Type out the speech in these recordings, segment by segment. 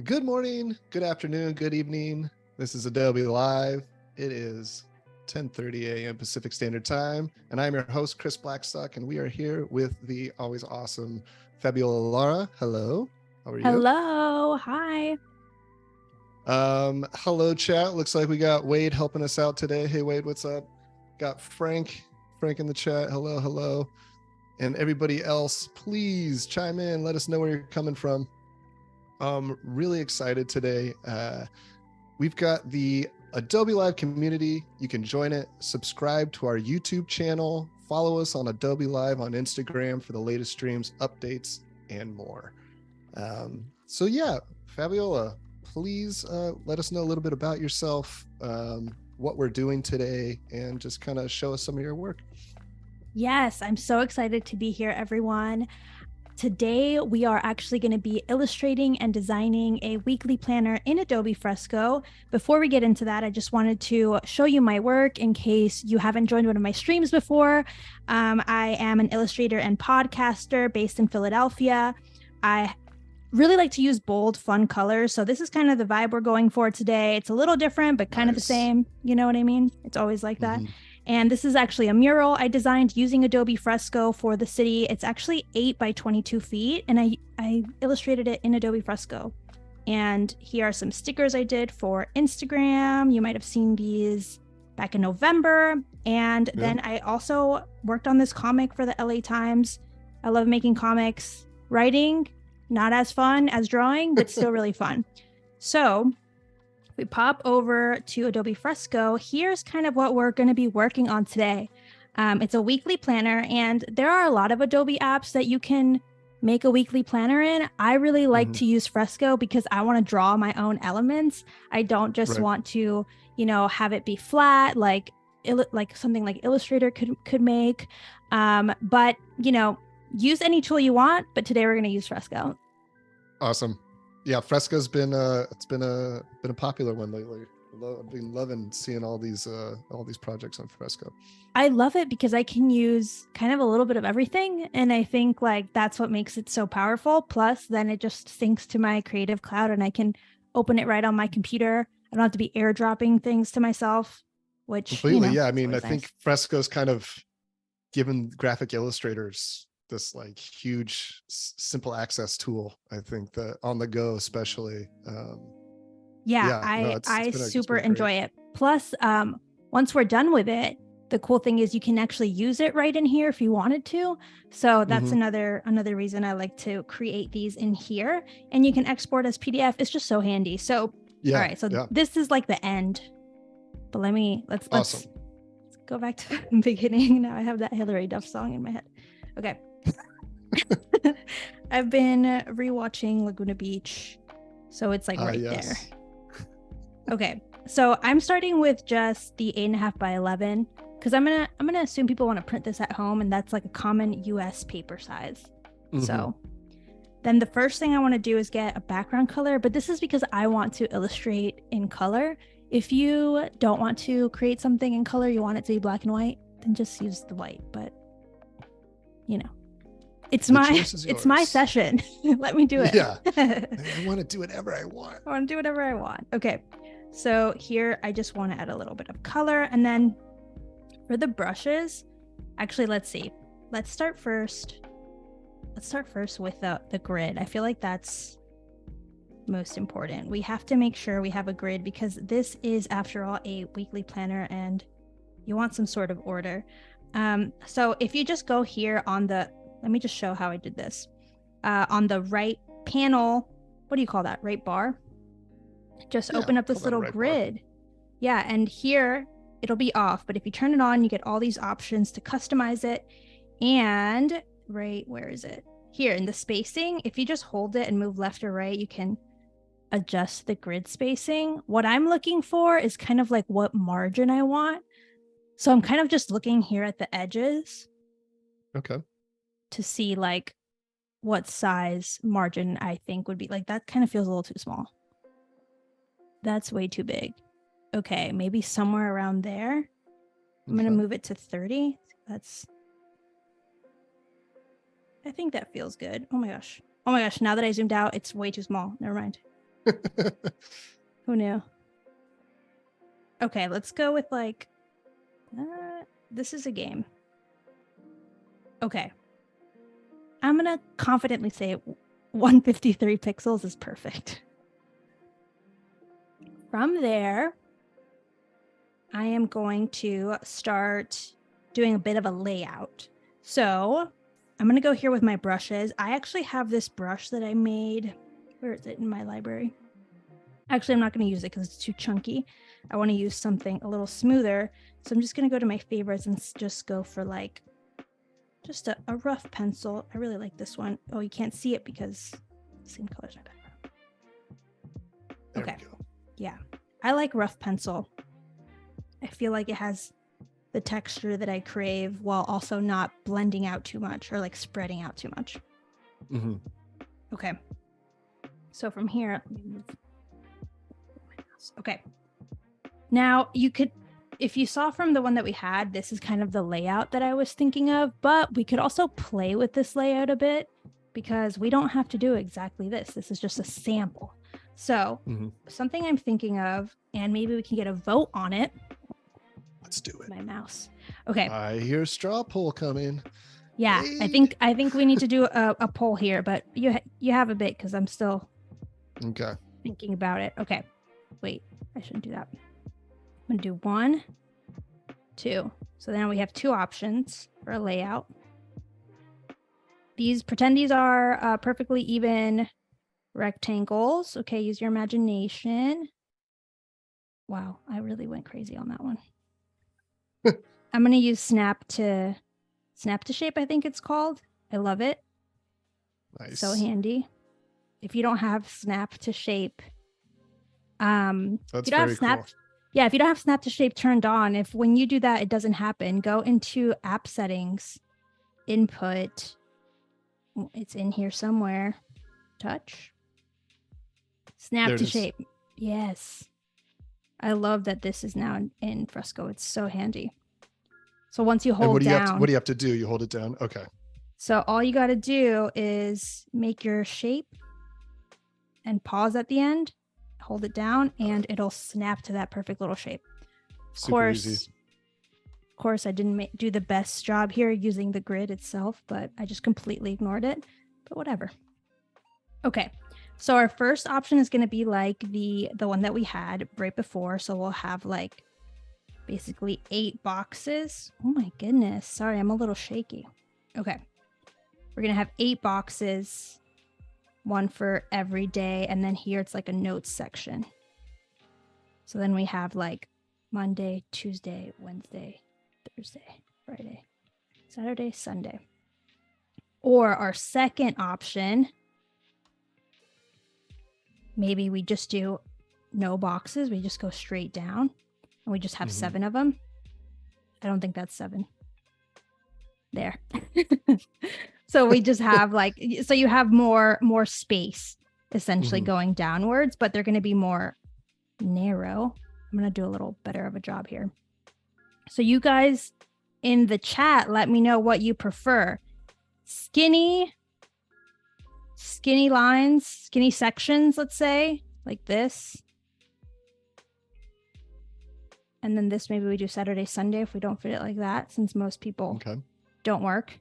Good morning, good afternoon, good evening. This is Adobe Live. It is 10:30 a.m. Pacific Standard Time, and I'm your host, Chris Blackstock, and we are here with the always awesome Fabiola Lara. Hello, how are you? Hello, hi. Hello, chat. Looks like we got Wade helping us out today. Hey, Wade, what's up? Got Frank in the chat. Hello, hello. And everybody else, please chime in. Let us know where you're coming from. Really excited today. We've got the Adobelive community. You can join it, subscribe to our YouTube channel, follow us on Adobelive on Instagram for the latest streams, updates, and more. So yeah, Fabiola, please let us know a little bit about yourself, what we're doing today, and just kind of show us some of your work. Yes, I'm so excited to be here, everyone. Today, we are actually going to be illustrating and designing a weekly planner in Adobe Fresco. Before we get into that, I just wanted to show you my work in case you haven't joined one of my streams before. I am an illustrator and podcaster based in Philadelphia. I really like to use bold, fun colors. So this is kind of the vibe we're going for today. It's a little different, but kind of the same. You know what I mean? It's always like that. And this is actually a mural I designed using Adobe Fresco for the city. It's actually 8 by 22 feet, and I illustrated it in Adobe Fresco. And here are some stickers I did for Instagram. You might have seen these back in November. And then I also worked on this comic for the LA Times. I love making comics. Writing, not as fun as drawing, but still really fun. So we pop over to Adobe Fresco. Here's kind of what we're going to be working on today. It's a weekly planner, and there are a lot of Adobe apps that you can make a weekly planner in. I really like to use Fresco because I want to draw my own elements. I don't just want to, have it be flat like something like Illustrator could make. But use any tool you want. But today we're going to use Fresco. Awesome. Yeah, Fresco's been a popular one lately. I've been loving seeing all these projects on Fresco. I love it because I can use kind of a little bit of everything, and I think that's what makes it so powerful. Plus, then it just syncs to my Creative Cloud, and I can open it right on my computer. I don't have to be airdropping things to myself, which completely. Yeah, I mean, I think nice. Fresco's kind of given graphic illustrators this huge simple access tool. I think that on the go especially. I super enjoy it. Plus, once we're done with it, the cool thing is you can actually use it right in here if you wanted to. So that's another reason I like to create these in here, and you can export as PDF. It's just so handy. So all right, so this is like the end, but let's go back to the beginning. Now I have that Hillary Duff song in my head. Okay. I've been rewatching Laguna Beach, so it's right there. Okay, so I'm starting with just the 8.5 by 11 because I'm gonna assume people want to print this at home, and that's like a common US paper size. So then the first thing I want to do is get a background color, but this is because I want to illustrate in color. If you don't want to create something in color, you want it to be black and white, then just use the white. But it's my session. Let me do it. Yeah. I want to do whatever I want. Okay. So here I just want to add a little bit of color, and then for the brushes, actually, let's see. Let's start first with the grid. I feel like that's most important. We have to make sure we have a grid because this is, after all, a weekly planner, and you want some sort of order. So if you just go here on let me just show how I did this. On the right panel, what do you call that? Right bar? Just open up this little grid. Yeah, and here it'll be off, but if you turn it on, you get all these options to customize it. And where is it? Here in the spacing, if you just hold it and move left or right, you can adjust the grid spacing. What I'm looking for is kind of like what margin I want. So I'm kind of just looking here at the edges. Okay. To see what size margin I think would be. That kind of feels a little too small. That's way too big. Okay, maybe somewhere around there. I'm going to move it to 30. I think that feels good. Oh my gosh. Now that I zoomed out, it's way too small. Never mind. Who knew? Okay, let's go with like, this is a game. Okay. I'm going to confidently say 153 pixels is perfect. From there, I am going to start doing a bit of a layout. So I'm going to go here with my brushes. I actually have this brush that I made. Where is it in my library? Actually, I'm not going to use it because it's too chunky. I want to use something a little smoother. So I'm just going to go to my favorites and just go for like just a rough pencil. I really like this one. Oh, you can't see it because same color as my background. There Okay. we go. Yeah. I like rough pencil. I feel like it has the texture that I crave while also not blending out too much or like spreading out too much. Mm-hmm. Okay. So from here, okay. Now you could, if you saw from the one that we had, this is kind of the layout that I was thinking of, but we could also play with this layout a bit because we don't have to do exactly this. This is just a sample. So something I'm thinking of, and maybe we can get a vote on it. Let's do it. My mouse. Okay. I hear straw poll coming. Yeah, Hey. I think we need to do a poll here, but you have a bit because I'm still thinking about it. Okay. Wait, I shouldn't do that. I'm gonna do 1, 2. So now we have 2 options for a layout. Pretend these are perfectly even rectangles. Okay, use your imagination. Wow, I really went crazy on that one. I'm gonna use snap to shape, I think it's called. I love it. Nice. So handy. If you don't have snap to shape, that's very cool. Yeah, if you don't have snap to shape turned on, if when you do that it doesn't happen, go into app settings, input. It's in here somewhere. Touch. Snap to shape. Yes. I love that this is now in Fresco. It's so handy. So once you hold down. What do you have to do? You hold it down? Okay. So all you got to do is make your shape and pause at the end, hold it down, and it'll snap to that perfect little shape. Super easy. Of course, I didn't do the best job here using the grid itself, but I just completely ignored it. But whatever. Okay. So our first option is going to be like the one that we had right before. So we'll have like basically 8 boxes. Oh my goodness. Sorry, I'm a little shaky. Okay. We're going to have 8 boxes, 1 for every day. And then here it's like a notes section. So then we have like Monday, Tuesday, Wednesday, Thursday, Friday, Saturday, Sunday. Or our second option, maybe we just do no boxes. We just go straight down and we just have 7 of them. I don't think that's 7. There. So we just have like, so you have more space essentially going downwards, but they're going to be more narrow. I'm going to do a little better of a job here. So you guys in the chat, let me know what you prefer. Skinny lines, skinny sections, let's say, like this. And then this, maybe we do Saturday, Sunday if we don't fit it like that, since most people don't work.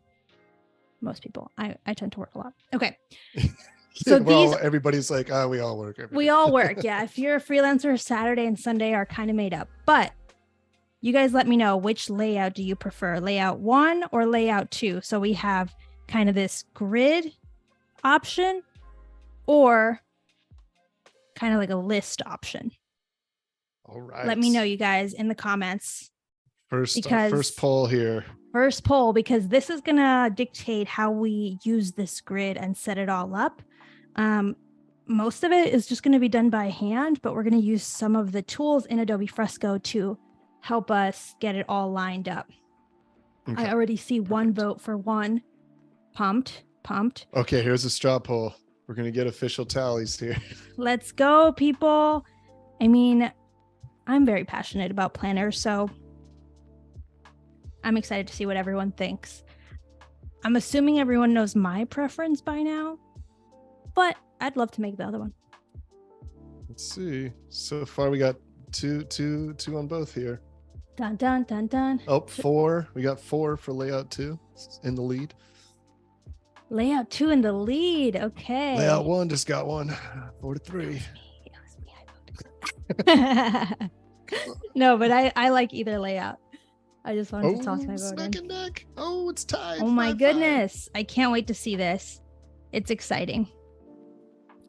Most people. I tend to work a lot. Okay. So everybody's like, we all work. We all work. Yeah. If you're a freelancer, Saturday and Sunday are kind of made up. But you guys let me know, which layout do you prefer? Layout 1 or layout 2? So we have kind of this grid option or kind of like a list option. All right. Let me know, you guys, in the comments. First poll here. First poll, because this is going to dictate how we use this grid and set it all up. Most of it is just going to be done by hand, but we're going to use some of the tools in Adobe Fresco to help us get it all lined up. Okay. I already see one vote for 1. Pumped. Okay, here's a straw poll. We're going to get official tallies here. Let's go, people. I mean, I'm very passionate about planners, so I'm excited to see what everyone thinks. I'm assuming everyone knows my preference by now, but I'd love to make the other one. see. So far we got two on both here. Dun, dun, dun, dun. Oh, 4. We got 4 for layout 2 in the lead. Layout 2 in the lead. Okay. Layout 1 just got 1. 4-3. No, but I like either layout. I just wanted to toss my vote neck in. and neck. Oh, it's tied. Oh my goodness. I can't wait to see this. It's exciting.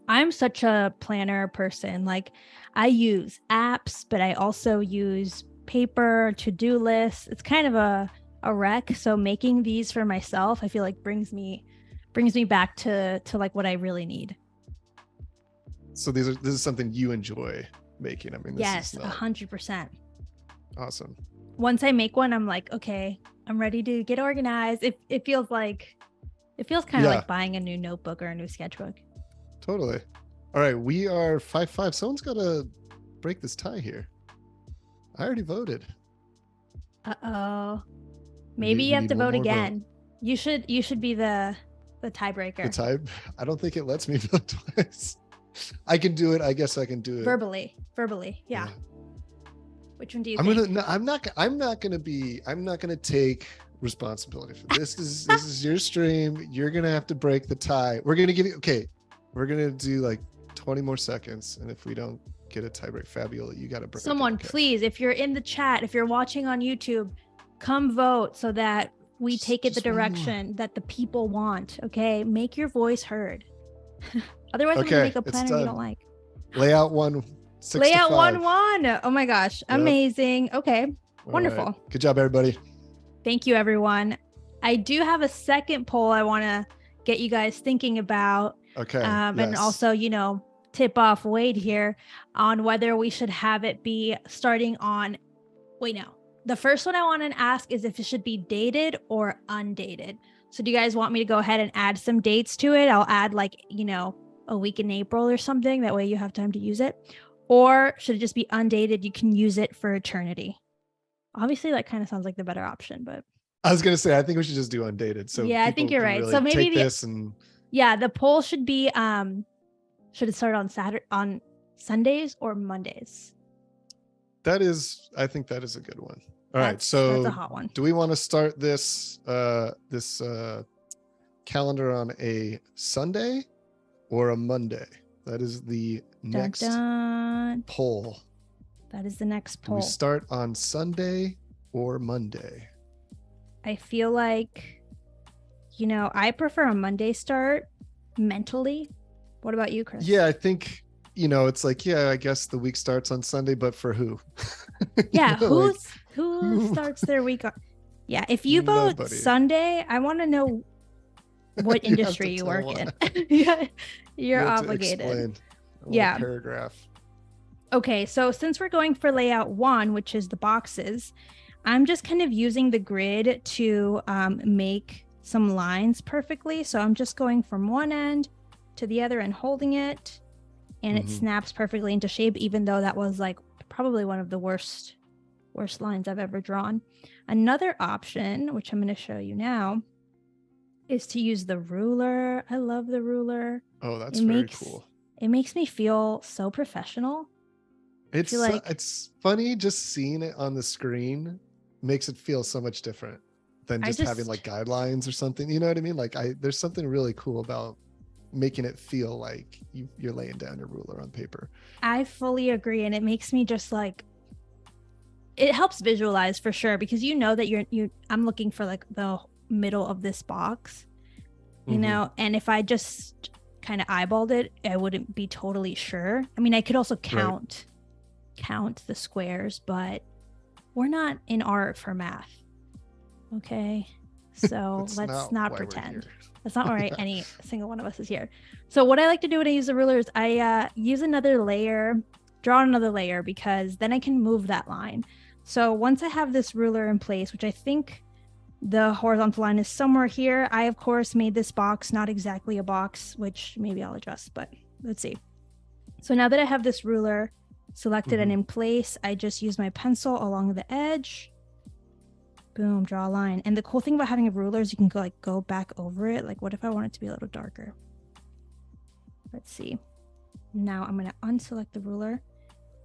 I'm such a planner person. Like, I use apps, but I also use paper, to-do lists. It's kind of a wreck. So making these for myself, I feel like brings me back to like what I really need. So this is something you enjoy making. I mean, yes, 100%. Awesome. Once I make one, I'm like, okay, I'm ready to get organized. It feels kind of like buying a new notebook or a new sketchbook. Totally. All right, we are 5-5. Someone's got to break this tie here. I already voted. Uh-oh. Maybe you have to vote again. You should be the tiebreaker. The tie? I don't think it lets me vote twice. I can do it. I guess I can do it. Verbally. Yeah. Which one do you think? I'm not gonna take responsibility for this. This is your stream. You're gonna have to break the tie. We're gonna do like 20 more seconds, and if we don't get a tiebreak, Fabiola, you gotta break. Someone, please, if you're in the chat, if you're watching on YouTube, come vote so that we take it the direction that the people want. Okay, make your voice heard. Otherwise, I'm gonna make a planner you don't like. Layout 1. Layout 1-1. Oh my gosh, amazing. Okay, wonderful. Right. Good job, everybody. Thank you, everyone. I do have a second poll I want to get you guys thinking about. Okay. And also, tip off Wade here on whether we should have it be starting on. Wait, no. The first one I want to ask is if it should be dated or undated. So do you guys want me to go ahead and add some dates to it? I'll add a week in April or something. That way you have time to use it. Or should it just be undated? You can use it for eternity. Obviously, that kind of sounds like the better option, but I was going to say, I think we should just do undated. So yeah, I think you're right. So maybe the poll should be, should it start on Sundays or Mondays? I think that is a good one. All right. So that's a hot one. Do we want to start this calendar on a Sunday or a Monday? That is the next poll. That is the next poll. Do we start on Sunday or Monday? I feel like, I prefer a Monday start mentally. What about you, Chris? Yeah, I think, it's like, I guess the week starts on Sunday, but for who? Yeah, who starts their week on? Yeah, if you vote Sunday, I want to know what industry you work in. Yeah, you're obligated. Yeah. Paragraph. Okay, so since we're going for layout 1, which is the boxes, I'm just kind of using the grid to make some lines perfectly. So I'm just going from one end to the other and holding it, and it snaps perfectly into shape, even though that was like probably one of the worst lines I've ever drawn. Another option, which I'm going to show you now, is to use the ruler. I love the ruler. Oh, that's very cool. It makes me feel so professional. It's funny just seeing it on the screen makes it feel so much different than just having like guidelines or something. You know what I mean? Like there's something really cool about making it feel like you're laying down your ruler on paper. I fully agree, and it makes me just like, it helps visualize for sure, because that I'm looking for like the middle of this box, and if I just kind of eyeballed it, I wouldn't be totally sure. I mean, I could also count the squares, but we're not in art for math. Okay. So let's not pretend. That's not why any single one of us is here. So what I like to do when I use the ruler is I use another layer, draw another layer, because then I can move that line. So once I have this ruler in place, which I think the horizontal line is somewhere here, I of course made this box not exactly a box, which maybe I'll adjust, but let's see. So now that I have this ruler selected and in place, I just use my pencil along the edge. Boom, draw a line. And the cool thing about having a ruler is you can go back over it. Like, what if I want it to be a little darker? Let's see. Now I'm going to unselect the ruler.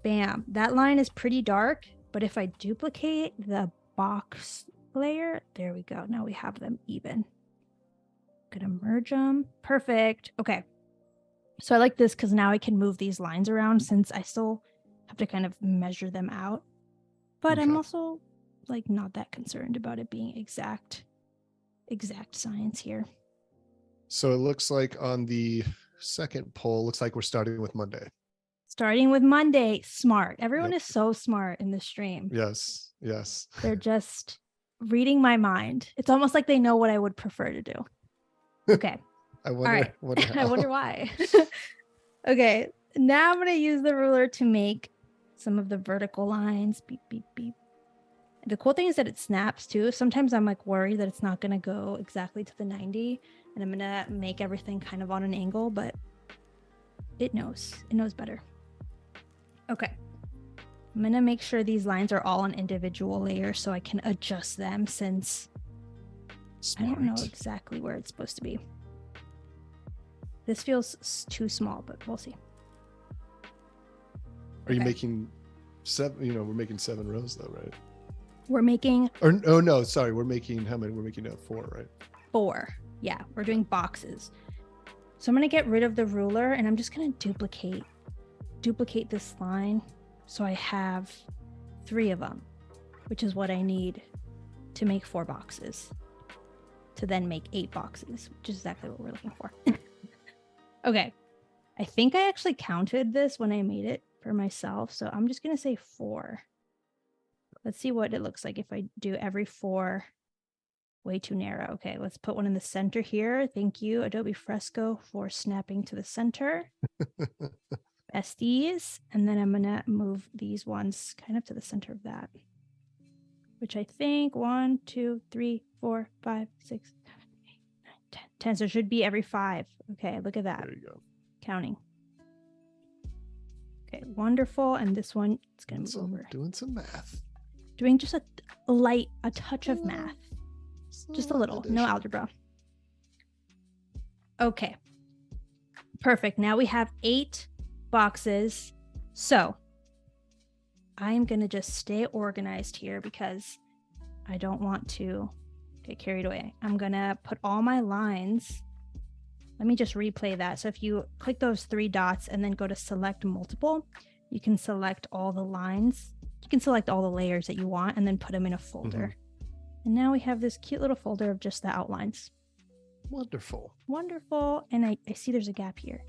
Bam. That line is pretty dark, but if I duplicate the box layer, there we go. Now we have them even. I'm going to merge them. Perfect. Okay. So I like this because now I can move these lines around since I still have to kind of measure them out. But I'm also like not that concerned about it being exact science here. So it looks like on the second poll, looks like we're starting with Monday. Starting with Monday. Smart. Everyone is so smart in this stream. Yes. Yes. They're just reading my mind. It's almost like they know what I would prefer to do. Okay. I wonder I wonder why. Okay. Now I'm going to use the ruler to make some of the vertical lines. Beep, beep, beep. The cool thing is that it snaps too. Sometimes I'm like worried that it's not going to go exactly to the 90 and I'm going to make everything kind of on an angle, but it knows better. Okay. I'm going to make sure these lines are all on individual layers so I can adjust them since I don't know exactly where it's supposed to be. This feels too small, but we'll see. Are you making 7? We're making 7 rows though, right? We're making... no, sorry. We're making how many? We're making 4, right? 4. Yeah, we're doing boxes. So I'm going to get rid of the ruler and I'm just going to duplicate this line so I have 3 of them, which is what I need to make 4 boxes, to then make 8 boxes, which is exactly what we're looking for. Okay. I think I actually counted this when I made it for myself, so I'm just going to say 4. Let's see what it looks like if I do every 4. Way too narrow. Okay, let's put one in the center here. Thank you, Adobe Fresco, for snapping to the center. Besties. And then I'm going to move these ones kind of to the center of that, which I think 1, 2, 3, 4, 5, 6, 7, 8, 9, 10. 10. So it should be every 5. Okay, look at that. There you go. Counting. Okay, wonderful. And this one, it's going to move over. Doing some math. Doing just a touch of math. Just a little. No algebra. Okay. Perfect. Now we have 8 boxes. So I'm going to just stay organized here because I don't want to get carried away. I'm going to put all my lines. Let me just replay that. So if you click those 3 dots and then go to select multiple, you can select all the lines. You can select all the layers that you want and then put them in a folder. Mm-hmm. And now we have this cute little folder of just the outlines. Wonderful. Wonderful. And I see there's a gap here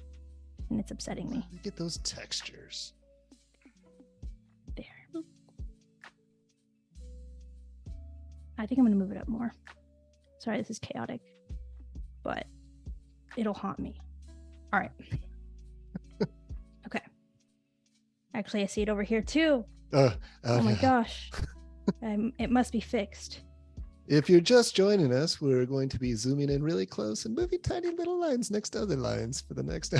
and it's upsetting me. Get those textures. There. I think I'm going to move it up more. Sorry, this is chaotic, but it'll haunt me. All right. Okay. Actually, I see it over here too. Oh my gosh. It must be fixed. If you're just joining us, we're going to be zooming in really close and moving tiny little lines next to other lines for the next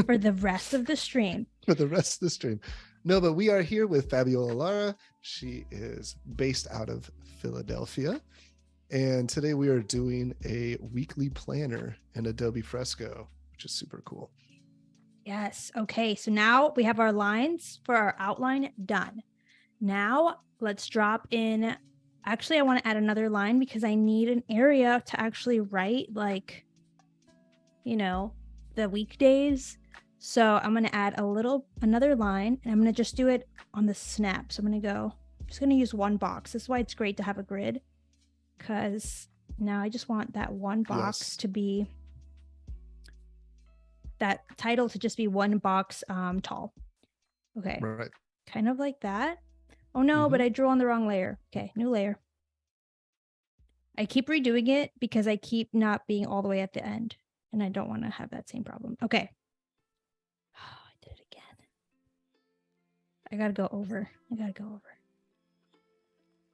for the rest of the stream. For the rest of the stream. No, but we are here with Fabiola Lara. She is based out of Philadelphia. And today we are doing a weekly planner in Adobe Fresco, which is super cool. Yes. Okay. So now we have our lines for our outline done. Now let's drop in. Actually, I want to add another line because I need an area to actually write, like, the weekdays. So I'm going to add another line, and I'm going to just do it on the snap. So I'm just going to use one box. This is why it's great to have a grid, because now I just want that one box to be, that title to just be one box tall. Okay. Right. Kind of like that. Oh no, but I drew on the wrong layer. Okay, new layer. I keep redoing it because I keep not being all the way at the end, and I don't want to have that same problem. Okay. Oh, I did it again. I gotta go over.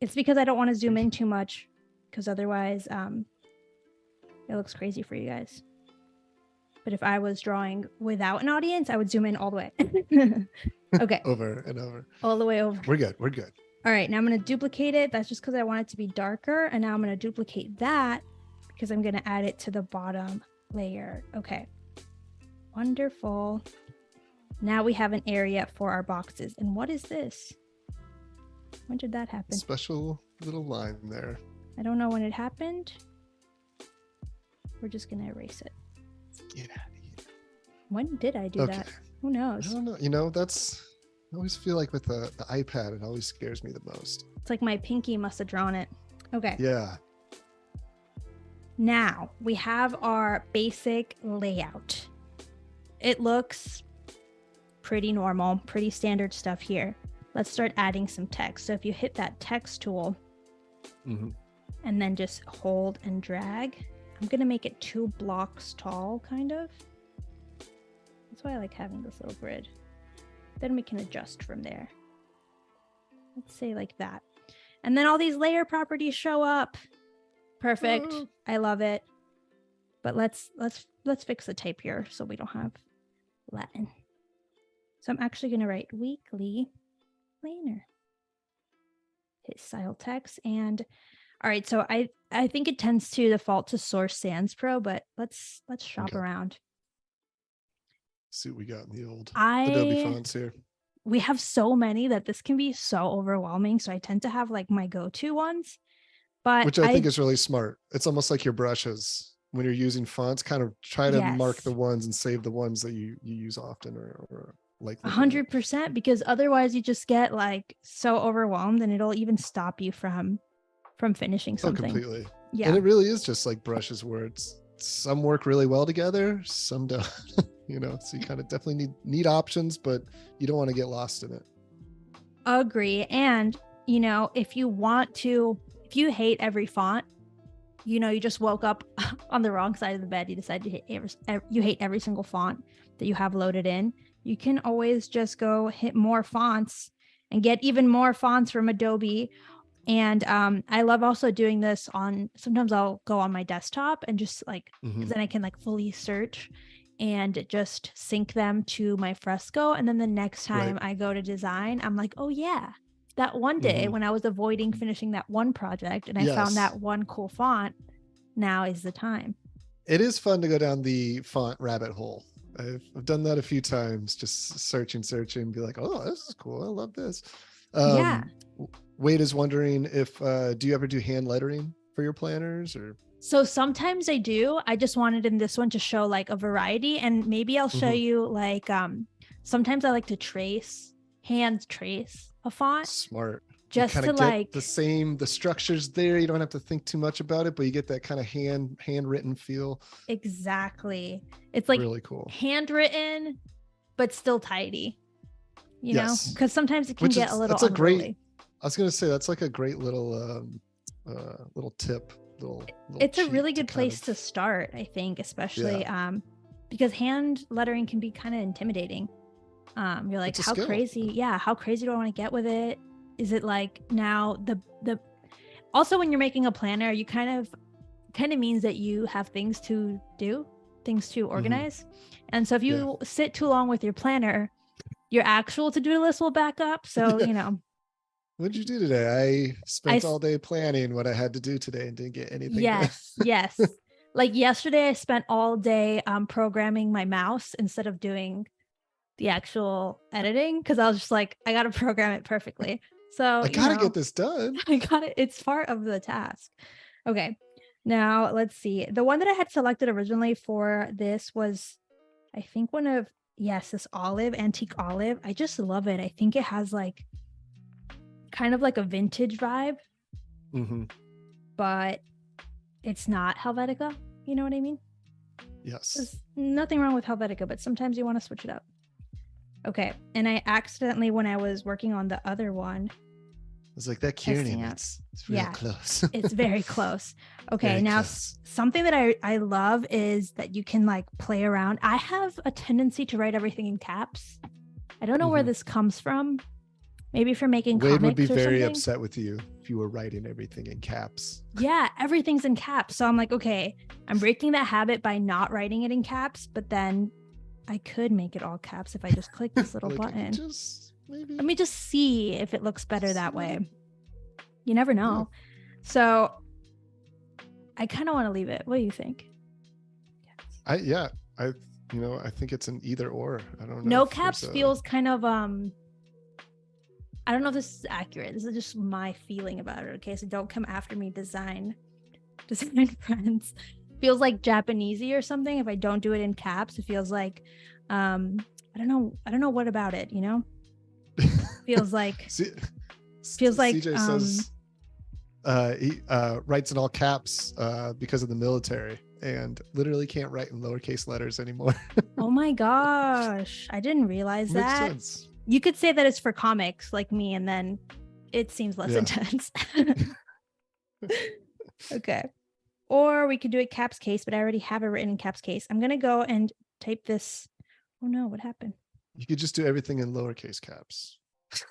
It's because I don't want to zoom in too much, because otherwise it looks crazy for you guys. But if I was drawing without an audience, I would zoom in all the way. Okay. Over and over. All the way over. We're good. All right. Now I'm going to duplicate it. That's just because I want it to be darker. And now I'm going to duplicate that because I'm going to add it to the bottom layer. Okay. Wonderful. Now we have an area for our boxes. And what is this? When did that happen? Special little line there. I don't know when it happened. We're just going to erase it. Get out of here. When did I do that? Who knows? I don't know. You know, I always feel like with the iPad, it always scares me the most. It's like my pinky must have drawn it. Okay. Yeah. Now we have our basic layout. It looks pretty normal, pretty standard stuff here. Let's start adding some text. So if you hit that text tool and then just hold and drag, I'm going to make it 2 blocks tall, kind of. That's why I like having this little grid. Then we can adjust from there. Let's say like that. And then all these layer properties show up. Perfect. I love it. But let's fix the type here so we don't have Latin. So I'm actually going to write weekly planner. Hit style text. And all right, so I think it tends to default to Source Sans Pro, but let's shop around. See what we got in the old Adobe fonts here. We have so many that this can be so overwhelming. So I tend to have like my go-to ones. But which I think is really smart. It's almost like your brushes. When you're using fonts, kind of try to mark the ones and save the ones that you use often or like 100%, because otherwise you just get like so overwhelmed and it'll even stop you from finishing something. Oh, completely. Yeah. And it really is just like brushes where some work really well together, some don't. So you kind of definitely need options, but you don't want to get lost in it. Agree. And if you hate every font, you just woke up on the wrong side of the bed, you decide you hate every single font that you have loaded in, you can always just go hit more fonts and get even more fonts from Adobe. And I love also doing this sometimes I'll go on my desktop and just like, because then I can like fully search and just sync them to my Fresco. And then the next time I go to design, I'm like, oh yeah, that one day when I was avoiding finishing that one project and I found that one cool font, now is the time. It is fun to go down the font rabbit hole. I've done that a few times, just searching, be like, oh, this is cool. I love this. Yeah. Wade is wondering if, do you ever do hand lettering for your planners or? So sometimes I do. I just wanted in this one to show like a variety, and maybe I'll show you like, sometimes I like to hand trace a font. Smart. Just to like the structure's there. You don't have to think too much about it, but you get that kind of handwritten feel. Exactly. It's like really cool. Handwritten, but still tidy, know, because sometimes it can get a little unruly. I was going to say, that's like a great little tip. It's a really good place to start, I think, especially because hand lettering can be kind of intimidating. You're like, how crazy do I want to get with it? Is it like now the also when you're making a planner, you kind of means that you have things to do, things to organize. And so if you sit too long with your planner, your actual to-do list will back up. So, What'd you do today? I spent all day planning what I had to do today and didn't get anything done. Yes. Like yesterday, I spent all day programming my mouse instead of doing the actual editing because I was just like, I got to program it perfectly. So I got to get this done. I got it. It's part of the task. Okay. Now let's see. The one that I had selected originally for this was, I think this antique olive. I just love it. I think it has like kind of like a vintage vibe, but it's not Helvetica. You know what I mean? Yes. There's nothing wrong with Helvetica, but sometimes you want to switch it up. Okay. And I accidentally, when I was working on the other one, I was like, that Kieran, it's real close. It's very close. Okay. Now, something that I love is that you can like play around. I have a tendency to write everything in caps. I don't know where this comes from. Maybe for making comics or something. Wade would be very upset with you if you were writing everything in caps. Yeah, everything's in caps. So I'm like, okay, I'm breaking that habit by not writing it in caps, but then I could make it all caps if I just click this little button. Let me just see if it looks better that way. You never know. Yeah. So I kind of want to leave it. What do you think? I I think it's an either or. I don't know. No caps feels kind of I don't know if this is accurate. This is just my feeling about it. Okay, so don't come after me, design friends. Feels like Japanesey or something. If I don't do it in caps, it feels like I don't know what about it, feels like CJ says he writes in all caps because of the military and literally can't write in lowercase letters anymore. Oh my gosh, I didn't realize Makes that. sense. You could say that it's for comics like me, and then it seems less intense. Okay. Or we could do it caps case, but I already have it written in caps case. I'm going to go and type this. Oh no, what happened? You could just do everything in lowercase caps.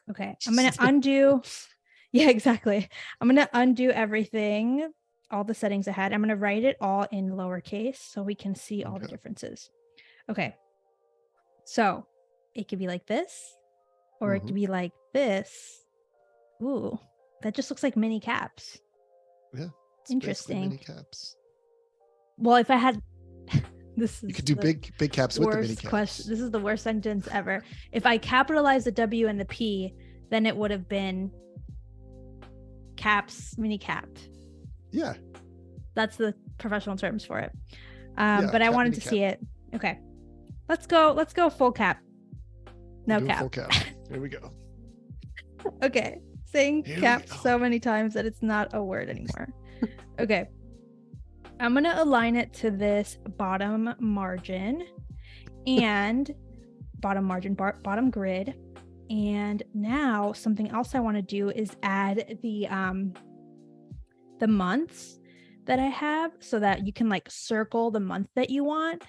Okay. I'm going to undo. Yeah, exactly. I'm going to undo everything, all the settings I had. I'm going to write it all in lowercase so we can see all the differences. Okay. So it could be like this, or it could be like this. Ooh, that just looks like mini caps. Yeah. Interesting. Mini caps. Well, if I had this, is you could do big caps with the mini caps. Question. This is the worst sentence ever. If I capitalized the W and the P, then it would have been caps, mini cap. Yeah. That's the professional terms for it. But I wanted to see it. Okay. Let's go full cap. No cap. Full cap. Here we go. Okay. Saying cap so many times that it's not a word anymore. Okay. I'm going to align it to this bottom margin and bottom grid. And now something else I want to do is add the months that I have so that you can like circle the month that you want.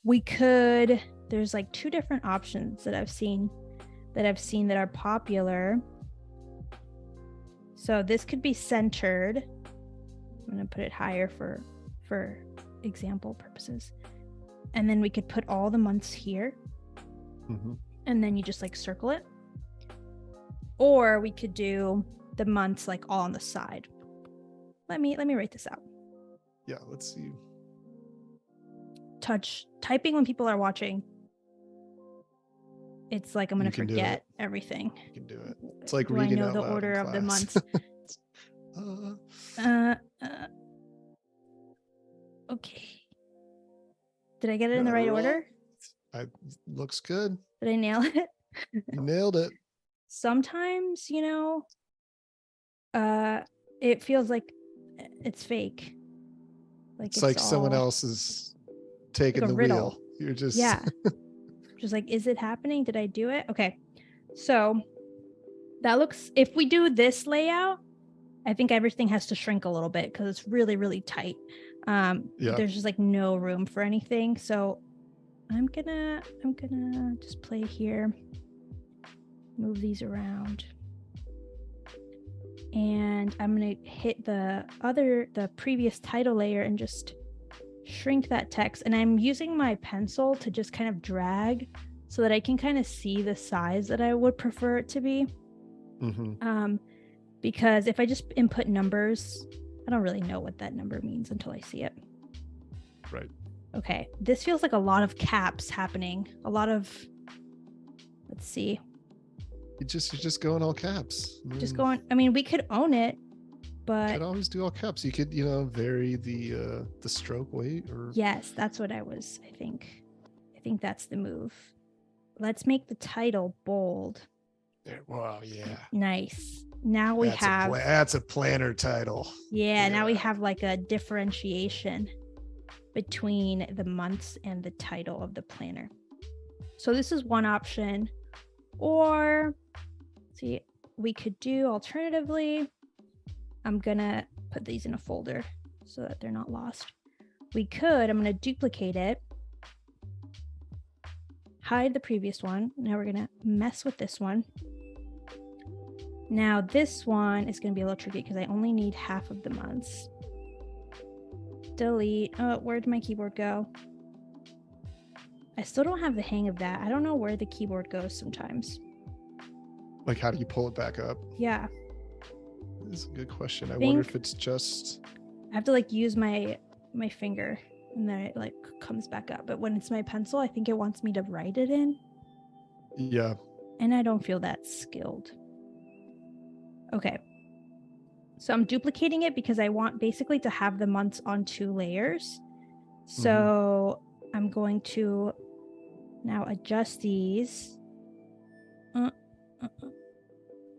There's like two different options that I've seen that are popular. So this could be centered. I'm going to put it higher for example purposes. And then we could put all the months here. Mm-hmm. And then you just like circle it. Or we could do the months like all on the side. Let me write this out. Yeah, let's see. Typing when people are watching. It's like I'm going to forget everything. You can do it. It's like reading out loud. I know the order of the months. Okay. Did I get it in the right order? Looks good. Did I nail it? You nailed it. Sometimes, it feels like it's fake. It's like someone else is taking the wheel. You're just just like, is it happening? Did I do it? Okay. So that looks, if we do this layout, I think everything has to shrink a little bit because it's really, really tight. There's just like no room for anything. So I'm gonna just play here, move these around, and I'm gonna hit the previous title layer and just shrink that text. And I'm using my pencil to just kind of drag so that I can kind of see the size that I would prefer it to be. Mm-hmm. Because if I just input numbers, I don't really know what that number means until I see it. Right. Okay. This feels like a lot of caps happening. A lot of, let's see. You're just going all caps. We could own it, but. You could always do all caps. You could, vary the stroke weight or. Yes, that's what I think. I think that's the move. Let's make the title bold. Wow, yeah. Nice. Now we have that's a planner title. Yeah, now we have like a differentiation between the months and the title of the planner. So this is one option. Or see, we could do alternatively, I'm gonna put these in a folder so that they're not lost. I'm gonna duplicate it, hide the previous one. Now we're gonna mess with this one. Now this one is going to be a little tricky because I only need half of the months. Delete. Oh, where'd my keyboard go? I still don't have the hang of that. I don't know where the keyboard goes sometimes. Like, how do you pull it back up? Yeah. That's a good question. I wonder if it's just... I have to like use my finger. and then it like comes back up. But when it's my pencil, I think it wants me to write it in. Yeah. And I don't feel that skilled. Okay. So I'm duplicating it because I want basically to have the months on 2 layers. So I'm going to now adjust these.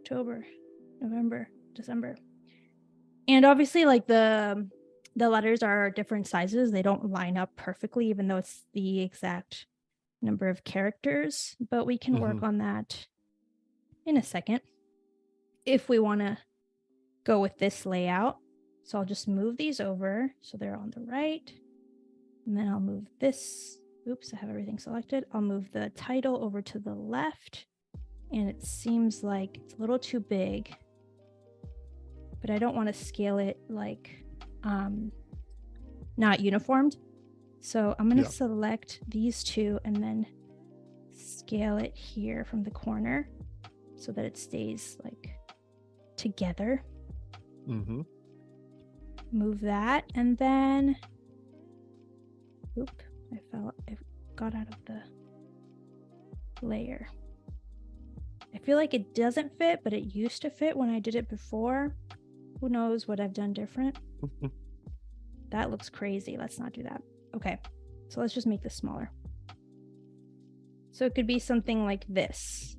October, November, December. And obviously like the letters are different sizes. They don't line up perfectly, even though it's the exact number of characters, but we can work on that in a second if we want to go with this layout. So I'll just move these over so they're on the right, and then I'll move this. Oops, I have everything selected. I'll move the title over to the left, and it seems like it's a little too big, but I don't want to scale it like not uniformed. So I'm going to select these two and then scale it here from the corner so that it stays like together. Move that, and then I got out of the layer. I feel like it doesn't fit, but it used to fit when I did it before. Who knows what I've done different? That looks crazy. Let's not do that. Okay, so let's just make this smaller. So it could be something like this.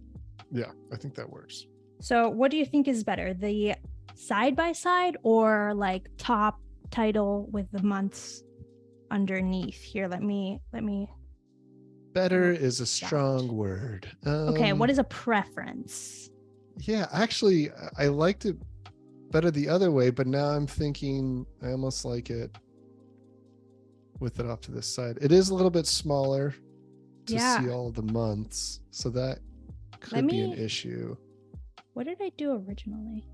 Yeah, I think that works. So what do you think is better, the side by side or like top title with the months underneath? Here, let me Better is a strong word. Okay, what is a preference? Yeah, actually I liked it better the other way, but now I'm thinking I almost like it with it off to this side. It is a little bit smaller to see all of the months, so that could be an issue. What did I do originally?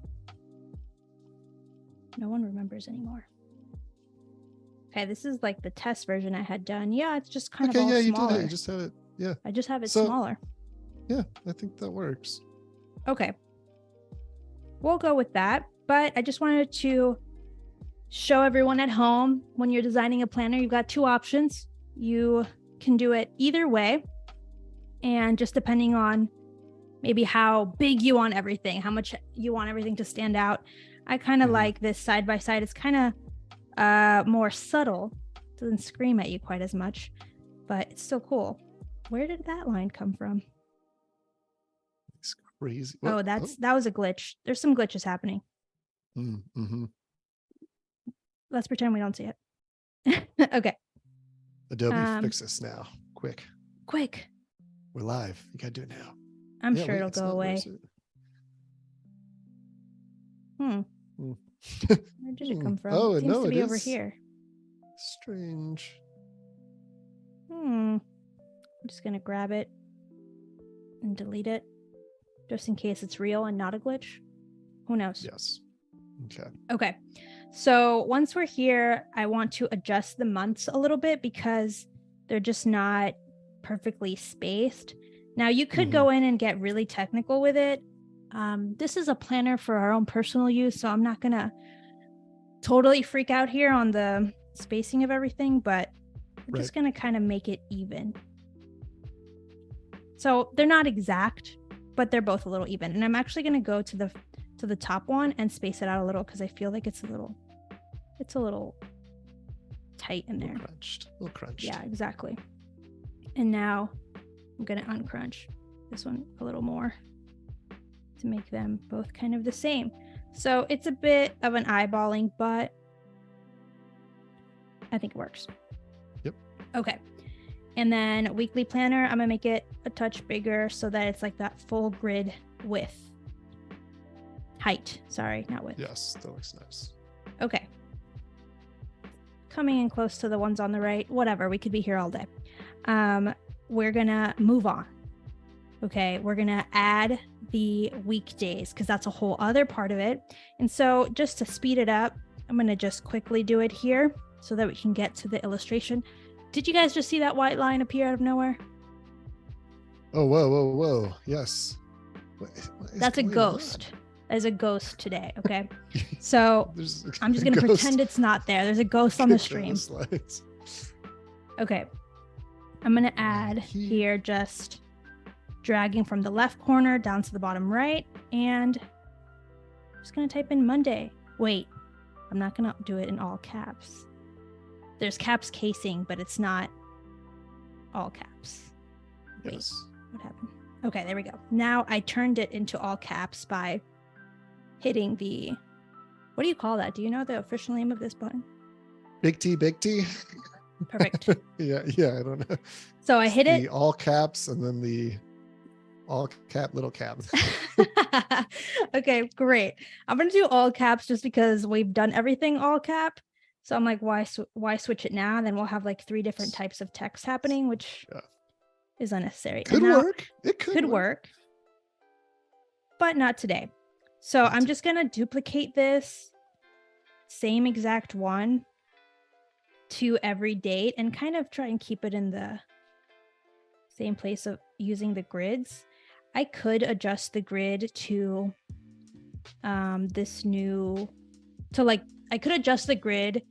No one remembers anymore. Okay, this is like the test version I had done. Yeah, it's just kind of all smaller. You did it. You just have it. Yeah. I just have it smaller. Yeah, I think that works. Okay. We'll go with that. But I just wanted to show everyone at home, when you're designing a planner, you've got 2 options. You can do it either way. And just depending on maybe how big you want everything, how much you want everything to stand out. I kind of like this side by side. It's kind of more subtle. Doesn't scream at you quite as much, but it's still cool. Where did that line come from? It's crazy. What? That was a glitch. There's some glitches happening. Let's pretend we don't see it. Okay. Adobe, fix this now. Quick. We're live. You gotta do it now. I'm sure it'll go away. Where did it come from? It seems to be over here. Strange. I'm just gonna grab it and delete it, just in case it's real and not a glitch. Who knows? Yes. Okay. So once we're here, I want to adjust the months a little bit because they're just not perfectly spaced. Now you could go in and get really technical with it. This is a planner for our own personal use, so I'm not gonna totally freak out here on the spacing of everything, but I'm just gonna kind of make it even. So they're not exact, but they're both a little even. And I'm actually gonna go to the top one and space it out a little because I feel like it's a little tight in there. A little crunched. Yeah, exactly. And now I'm gonna uncrunch this one a little more to make them both kind of the same. So it's a bit of an eyeballing, but I think it works. Yep. Okay. And then weekly planner, I'm gonna make it a touch bigger so that it's like that full grid width. Height, sorry, not width. Yes, that looks nice. Okay. Coming in close to the ones on the right, whatever, we could be here all day. We're gonna move on. Okay, we're gonna add the weekdays because that's a whole other part of it. And so just to speed it up, I'm gonna just quickly do it here so that we can get to the illustration. Did you guys just see that white line appear out of nowhere? Oh, whoa. Yes. That's a ghost. There's a ghost today, okay? So I'm just gonna pretend it's not there. There's a ghost on the stream. Okay. I'm going to add here, just dragging from the left corner down to the bottom right. And I'm just going to type in Monday. Wait, I'm not going to do it in all caps. There's caps casing, but it's not all caps. Wait, Yes. what happened? Okay, there we go. Now I turned it into all caps by hitting the, what do you call that? Do you know the official name of this button? Big T, big T. Perfect. yeah, I don't know. So I hit it. All caps and then the all cap, little cap. Okay, great. I'm going to do all caps just because we've done everything all cap. So I'm like, why switch it now? And then we'll have like 3 different types of text happening, which is unnecessary. Could work. It could work. But not today. So I'm just going to duplicate this same exact one to every date and kind of try and keep it in the same place of using the grids. I could adjust the grid to I could adjust the grid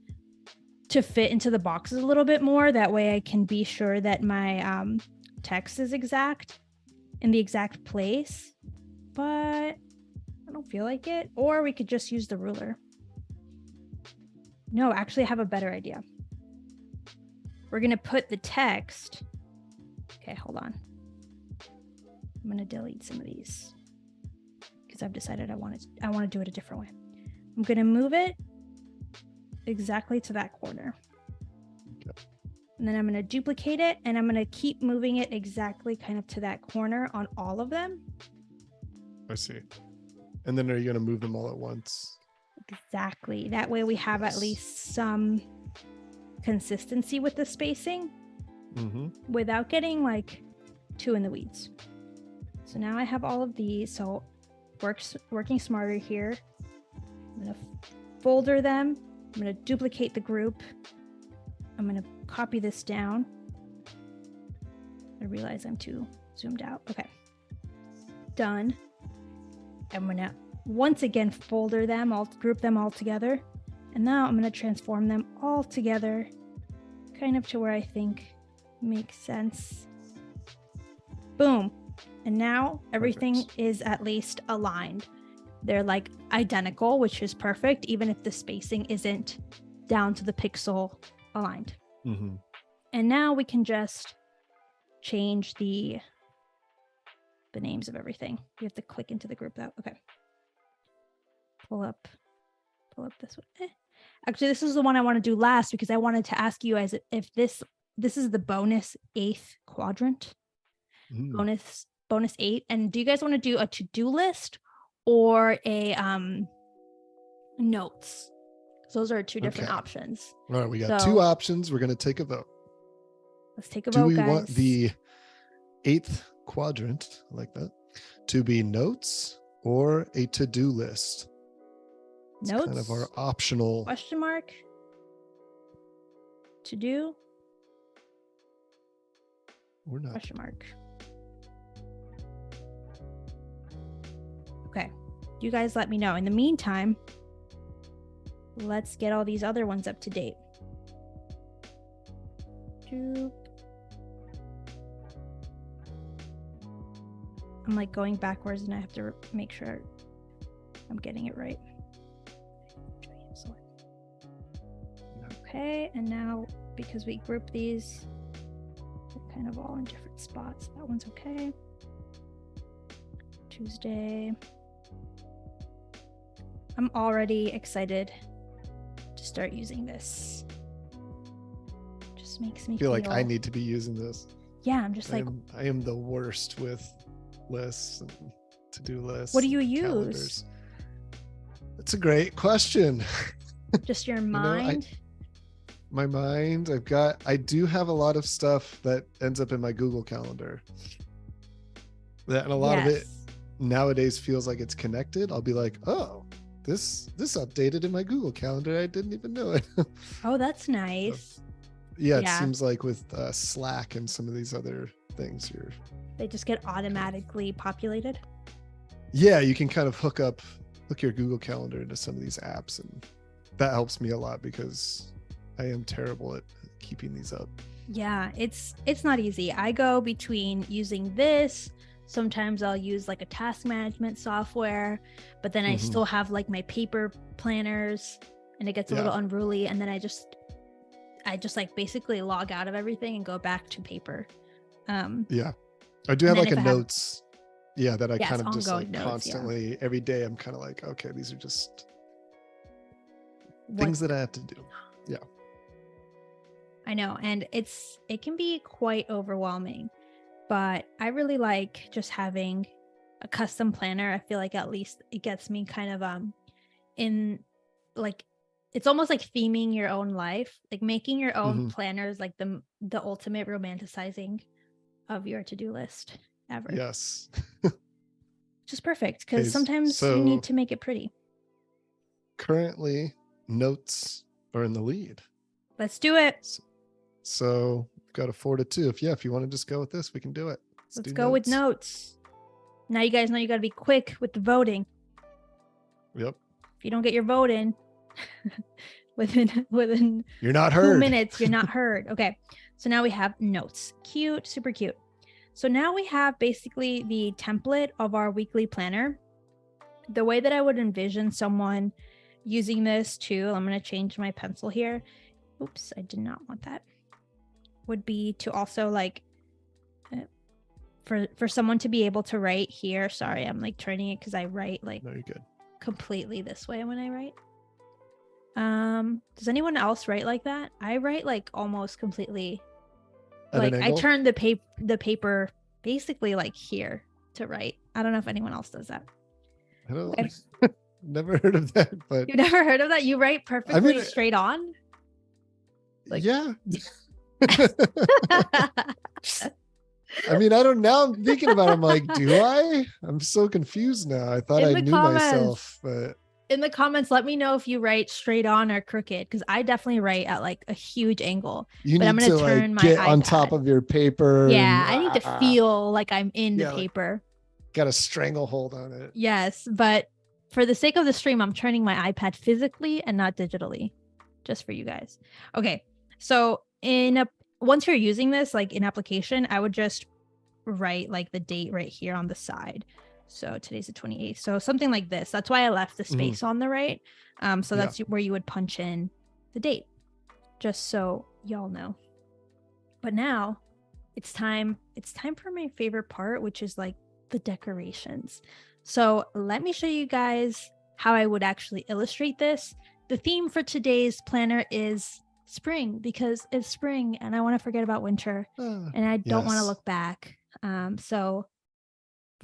to fit into the boxes a little bit more. That way I can be sure that my text is exact in the exact place, but I don't feel like it. Or we could just use the ruler. No, actually I have a better idea. We're going to put the text. Okay, hold on. I'm going to delete some of these because I've decided I want to do it a different way. I'm going to move it exactly to that corner. Okay. And then I'm going to duplicate it and I'm going to keep moving it exactly kind of to that corner on all of them. I see. And then are you going to move them all at once? Exactly. That way we have at least some consistency with the spacing without getting like too in the weeds. So now I have all of these. So working smarter here. I'm going to folder them. I'm going to duplicate the group. I'm going to copy this down. I realize I'm too zoomed out. Okay. Done. I'm going to once again folder them, group them all together. And now I'm going to transform them all together kind of to where I think makes sense. Boom. And now everything is at least aligned. They're like identical, which is perfect, even if the spacing isn't down to the pixel aligned. And now we can just change the names of everything. We have to click into the group though. Okay. Pull up this one. Actually, this is the one I want to do last because I wanted to ask you guys if this is the bonus 8th quadrant. Bonus 8. And do you guys want to do a to-do list or a notes? Those are 2 different options. All right, we got 2 options. We're going to take a vote. Let's take a vote, guys. Do we want the 8th quadrant, I like that, to be notes or a to-do list? It's notes, kind of our optional question mark, to do or not question mark. Okay, you guys let me know. In the meantime, let's get all these other ones up to date. I'm like going backwards and I have to make sure I'm getting it right. Okay, and now because we group these, they're kind of all in different spots. That one's okay. Tuesday. I'm already excited to start using this. Just makes me feel like I need to be using this. Yeah, I'm just I am the worst with lists and to-do lists. What do you use? Calendars. That's a great question. Just your mind? My mind. I do have a lot of stuff that ends up in my Google Calendar. And a lot of it nowadays feels like it's connected. I'll be like, oh, this updated in my Google Calendar. I didn't even know it. Oh, that's nice. It seems like with Slack and some of these other things, they just get automatically populated. Yeah, you can kind of hook your Google Calendar into some of these apps, and that helps me a lot because I am terrible at keeping these up. Yeah, it's not easy. I go between using this. Sometimes I'll use like a task management software, but then I still have like my paper planners and it gets a little unruly. And then I just like basically log out of everything and go back to paper. Yeah. I do have like a notes. That I kind of just like notes, constantly every day. I'm kind of like, okay, these are just things that I have to do. Yeah. I know. And it can be quite overwhelming, but I really like just having a custom planner. I feel like at least it gets me kind of in like, it's almost like theming your own life, like making your own planners, like the ultimate romanticizing of your to-do list ever. Yes. Just perfect, because sometimes you need to make it pretty. Currently, notes are in the lead. Let's do it. So we've got a 4-2. If you want to just go with this, we can do it. Let's go with notes. Now you guys know you got to be quick with the voting. Yep. If you don't get your vote in within you're not heard. 2 minutes, you're not heard. Okay. So now we have notes. Cute, super cute. So now we have basically the template of our weekly planner. The way that I would envision someone using this too, I'm going to change my pencil here. Oops, I did not want that. Would be to also like, for someone to be able to write here. Sorry, I'm like turning it because I write like no, you're good. Completely this way when I write. Does anyone else write like that? I write like almost completely. Like I turn the paper basically like here to write. I don't know if anyone else does that. I don't. Never heard of that. But you've never heard of that? You write perfectly straight on. Like, yeah. I mean, I don't. Now I'm thinking about it. I'm like, do I? I'm so confused now. I thought I knew myself, but. In the comments, let me know if you write straight on or crooked, because I definitely write at like a huge angle. You need to like get on top of your paper. Yeah, I need to feel like I'm in the paper. Got a stranglehold on it. Yes, but for the sake of the stream, I'm turning my iPad physically and not digitally, just for you guys. Okay, so once you're using this, like in application, I would just write like the date right here on the side. So today's the 28th. So something like this. That's why I left the space on the right. So that's where you would punch in the date, just so y'all know. But now it's time for my favorite part, which is like the decorations. So let me show you guys how I would actually illustrate this. The theme for today's planner is spring, because it's spring and I want to forget about winter and I don't want to look back. So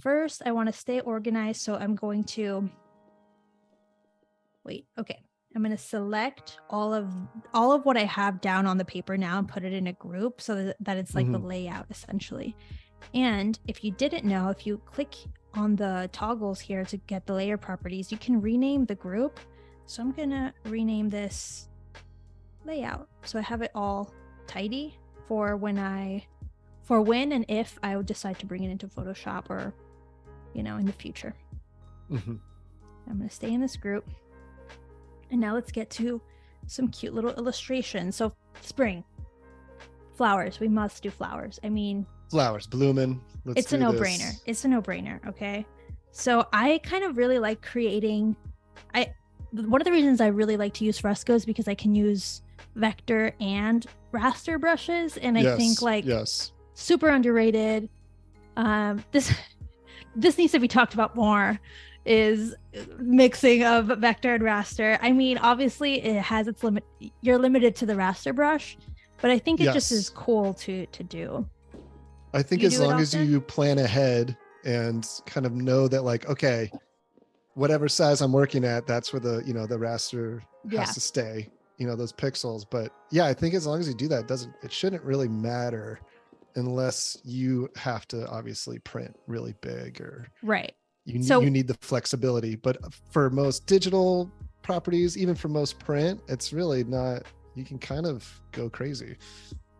first, I want to stay organized, so I'm going to I'm going to select all of what I have down on the paper now and put it in a group so that it's like the layout essentially. And if you didn't know, if you click on the toggles here to get the layer properties, you can rename the group. So I'm going to rename this layout so I have it all tidy for when and if I would decide to bring it into Photoshop or in the future. I'm going to stay in this group. And now let's get to some cute little illustrations. So spring, flowers, we must do flowers. I mean, flowers blooming. It's a no-brainer. It's a no-brainer. Okay. So I kind of really like creating, one of the reasons I really like to use Fresco is because I can use vector and raster brushes. And I think super underrated. This needs to be talked about more, is mixing of vector and raster. I mean, obviously it has its limit. You're limited to the raster brush, but I think it just is cool to do. I think as long as you plan ahead and kind of know that like, okay, whatever size I'm working at, that's where the, the raster has to stay, those pixels. But yeah, I think as long as you do that, it shouldn't really matter unless you have to obviously print really big or you need the flexibility. But for most digital properties, even for most print, it's really not, you can kind of go crazy.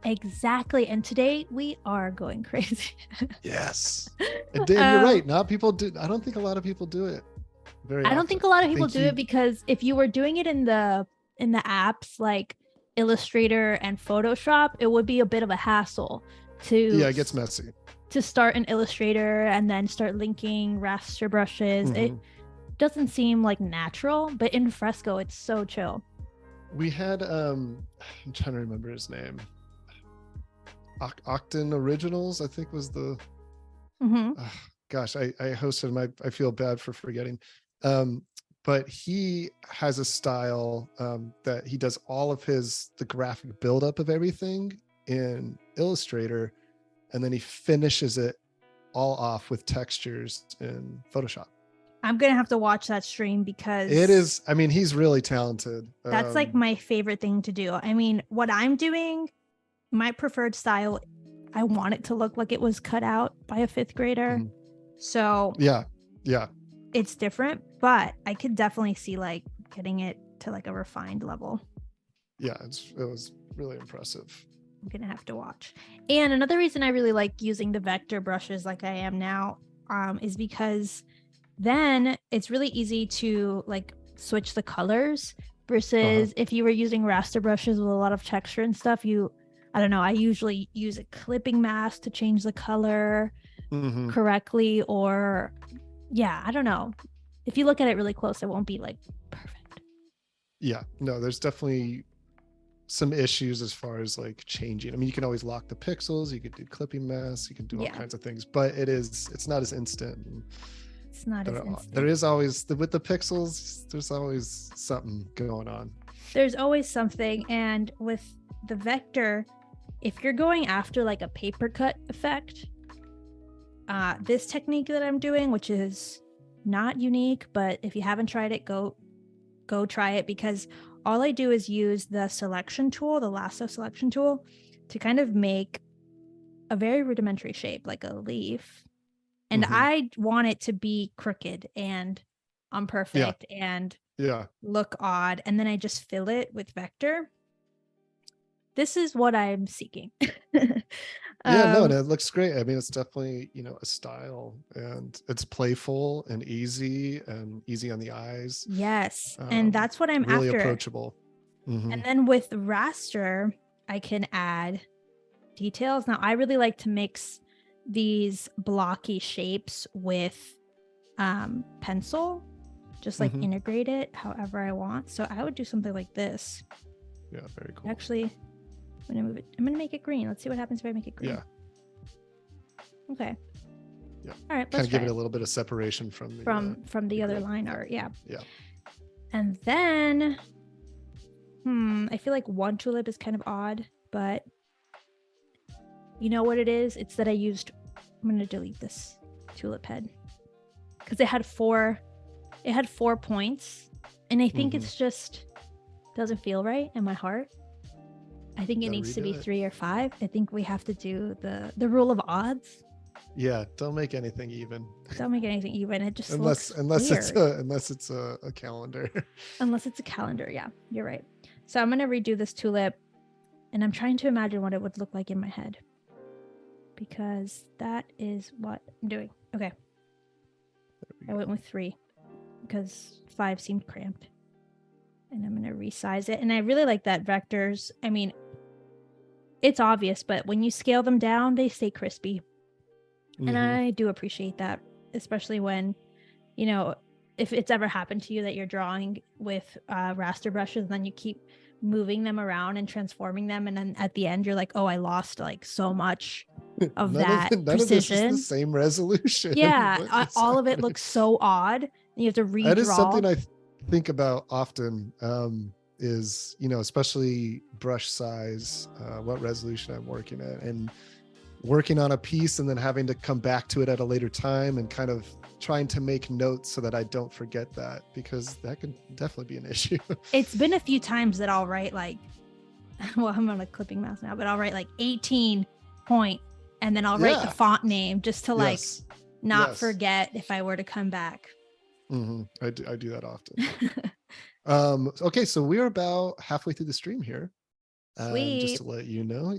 Exactly. And today we are going crazy. Yes. And Dan, you're right. I don't think a lot of people do it very often. I don't think a lot of people do it because if you were doing it in the apps, like Illustrator and Photoshop, it would be a bit of a hassle Yeah, it gets messy. to start an Illustrator and then start linking raster brushes. It doesn't seem like natural, but in Fresco, it's so chill. We had I'm trying to remember his name. Octon Originals, I think was the gosh, I hosted him. I feel bad for forgetting. But he has a style that he does all of the graphic buildup of everything in Illustrator, and then he finishes it all off with textures in Photoshop. I'm gonna have to watch that stream because it is, I mean, he's really talented. That's like my favorite thing to do. I mean, what I'm doing, my preferred style, I want it to look like it was cut out by a 5th grader. So yeah, it's different, but I could definitely see like getting it to like a refined level. Yeah, it was really impressive. I'm gonna have to watch. And another reason I really like using the vector brushes like I am now is because then it's really easy to like switch the colors versus if you were using raster brushes with a lot of texture and stuff. I don't know, I usually use a clipping mask to change the color correctly, or I don't know. If you look at it really close, it won't be like perfect. Yeah, no, there's definitely some issues as far as like changing. I mean, you can always lock the pixels, you could do clipping masks, you can do all kinds of things, but it's not as instant. It's not as instant. There is always, with the pixels, there's always something going on. There's always something. And with the vector, if you're going after like a paper cut effect, this technique that I'm doing, which is not unique, but if you haven't tried it, go try it, because all I do is use the selection tool, the lasso selection tool, to kind of make a very rudimentary shape, like a leaf. And I want it to be crooked and imperfect and look odd. And then I just fill it with vector. This is what I'm seeking. No, it looks great. I mean, it's definitely, a style, and it's playful and easy on the eyes. Yes. And that's what I'm really after. Approachable. And then with raster, I can add details. Now, I really like to mix these blocky shapes with pencil, just like integrate it however I want. So I would do something like this. Yeah, very cool. Actually, I'm gonna move it. I'm gonna make it green. Let's see what happens if I make it green. Yeah. Okay. Yeah. All right. Kind of give it a little bit of separation from the other line art. Yeah. Yeah. And then, I feel like one tulip is kind of odd, but you know what it is? It's that I'm going to delete this tulip head because it had four points, and I think it's just doesn't feel right in my heart. I think it needs to be 3 or 5. I think we have to do the rule of odds. Yeah, don't make anything even. Don't make anything even. It just unless it's a calendar. Unless it's a calendar, yeah, you're right. So I'm gonna redo this tulip, and I'm trying to imagine what it would look like in my head, because that is what I'm doing. Okay, I went with 3 because 5 seemed cramped, and I'm gonna resize it. And I really like that vectors. I mean, it's obvious, but when you scale them down, they stay crispy. And I do appreciate that, especially when, if it's ever happened to you that you're drawing with raster brushes, and then you keep moving them around and transforming them, and then at the end you're like, oh, I lost like so much of that precision. None of this is the same resolution. Yeah, all of it looks so odd, and you have to redraw. That is something I think about often. Is especially brush size, what resolution I'm working at, and working on a piece and then having to come back to it at a later time and kind of trying to make notes so that I don't forget that, because that can definitely be an issue. It's been a few times that I'll write like, well, I'm on a clipping mouse now, but I'll write like 18 point, and then I'll write the font name just to like not forget if I were to come back. I do that often. Okay, so we're about halfway through the stream here. Just to let you know.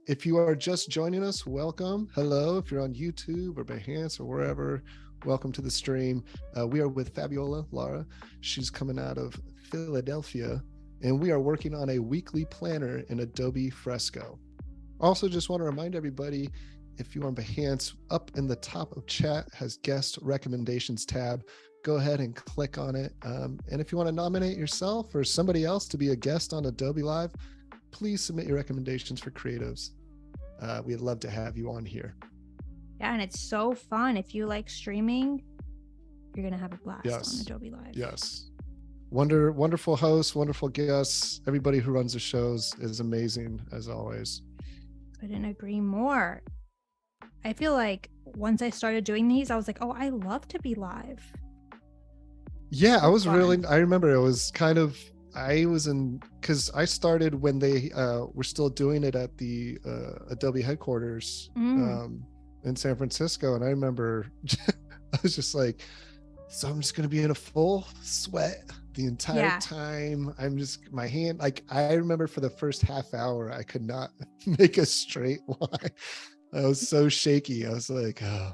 If you are just joining us, welcome. Hello. If you're on YouTube or Behance or wherever, welcome to the stream. We are with Fabiola Lara. She's coming out of Philadelphia, and we are working on a weekly planner in Adobe Fresco. Also, just want to remind everybody, if you're on Behance, up in the top of chat has guest recommendations tab. Go ahead and click on it. And if you want to nominate yourself or somebody else to be a guest on Adobelive, please submit your recommendations for creatives. We'd love to have you on here. Yeah, and it's so fun. If you like streaming, you're going to have a blast on Adobelive. Yes. Wonderful hosts, wonderful guests. Everybody who runs the shows is amazing, as always. Couldn't agree more. I feel like once I started doing these, I was like, oh, I love to be live. Yeah, I remember it was kind of, because I started when they were still doing it at the Adobe headquarters in San Francisco. And I remember I was just like, so I'm just going to be in a full sweat the entire time. My hand, like I remember for the first half hour, I could not make a straight line. I was so shaky. I was like, oh,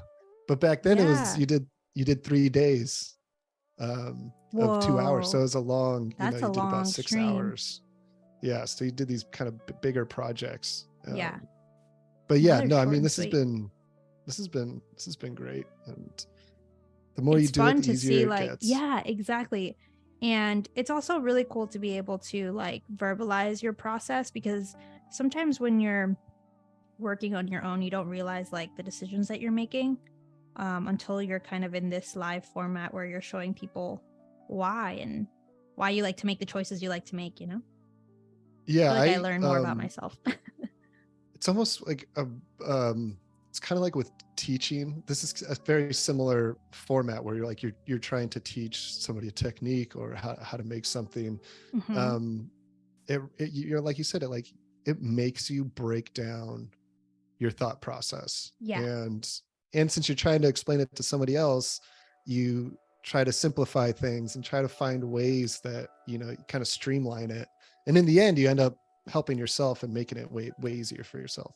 but back then it was, you did 3 days of 2 hours. So it was a long, you did about 6 hours. Yeah. So you did these kind of bigger projects. But yeah, no, I mean, this has been great. And the more you do it, the easier it gets. Yeah, exactly. And it's also really cool to be able to like verbalize your process, because sometimes when you're working on your own, you don't realize like the decisions that you're making until you're kind of in this live format where you're showing people why you like to make the choices you like to make, you know? Yeah. I learn more about myself. It's almost like it's kind of like with teaching. This is a very similar format where you're trying to teach somebody a technique or how to make something. You're like you said, it makes you break down your thought process. And since you're trying to explain it to somebody else, you try to simplify things and try to find ways that, kind of streamline it. And in the end, you end up helping yourself and making it way easier for yourself.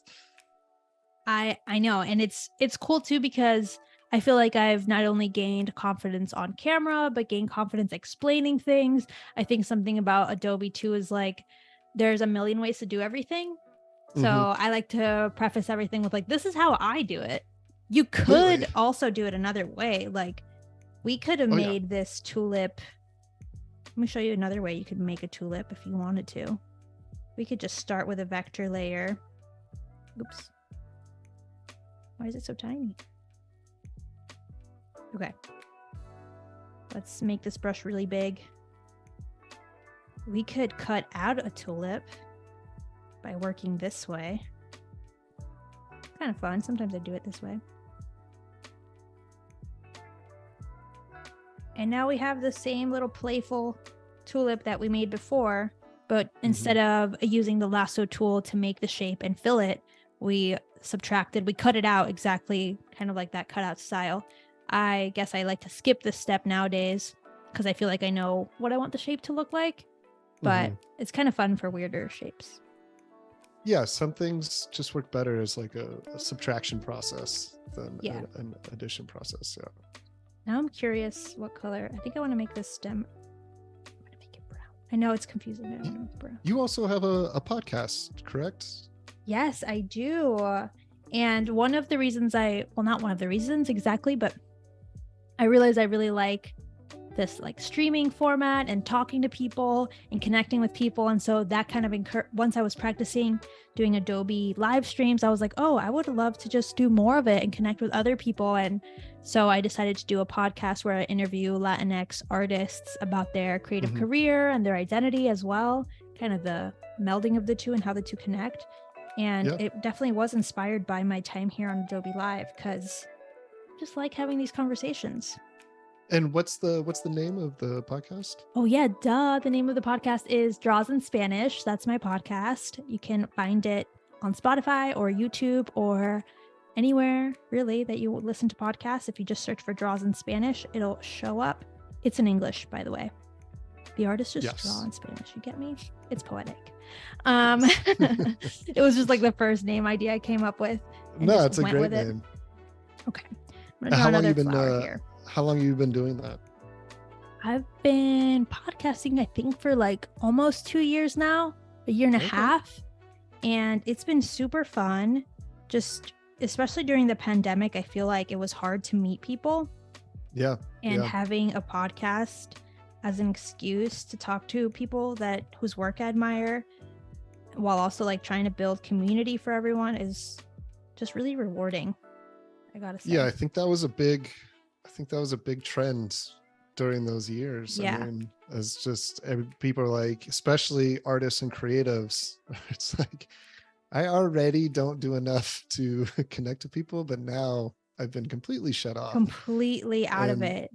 I know. And it's cool too, because I feel like I've not only gained confidence on camera, but gained confidence explaining things. I think something about Adobe too is like, there's a million ways to do everything. So I like to preface everything with like, this is how I do it. You could also do it another way. Like we could have made this tulip. Let me show you another way you could make a tulip if you wanted to. We could just start with a vector layer. Oops. Why is it so tiny? Okay. Let's make this brush really big. We could cut out a tulip by working this way. Kind of fun. Sometimes I do it this way. And now we have the same little playful tulip that we made before, but instead of using the lasso tool to make the shape and fill it, we cut it out exactly kind of like that cutout style. I guess I like to skip this step nowadays because I feel like I know what I want the shape to look like, but it's kind of fun for weirder shapes. Yeah, some things just work better as like a subtraction process than an addition process. Yeah. Now I'm curious what color. I think I want to make this stem. I'm going to make it brown. I know it's confusing, but I want to make it brown. You also have a podcast, correct? Yes, I do. And one of the reasons not one of the reasons exactly, but I realized I really like this like streaming format and talking to people and connecting with people. And so that kind of once I was practicing doing Adobe live streams, I was like, oh, I would love to just do more of it and connect with other people. And so I decided to do a podcast where I interview Latinx artists about their creative career and their identity as well, kind of the melding of the two and how the two connect. And it definitely was inspired by my time here on Adobe Live, because I just like having these conversations. And what's the name of the podcast? Oh yeah, duh. The name of the podcast is Draws in Spanish. That's my podcast. You can find it on Spotify or YouTube or anywhere really that you listen to podcasts. If you just search for Draws in Spanish, it'll show up. It's in English, by the way. The artist just draw in Spanish. You get me? It's poetic. It was just like the first name idea I came up with. No, it's a great name. Okay. I'm gonna draw another flower here. How long have you been doing that? I've been podcasting, I think, for like almost 2 years now, a year and a half. And it's been super fun. Just especially during the pandemic, I feel like it was hard to meet people. Yeah. And having a podcast as an excuse to talk to people whose work I admire, while also like trying to build community for everyone, is just really rewarding, I gotta say. Yeah, I think that was a big trend during those years. Yeah. I mean, as just people are like, especially artists and creatives, it's like, I already don't do enough to connect to people, but now I've been completely shut off. Completely out of it.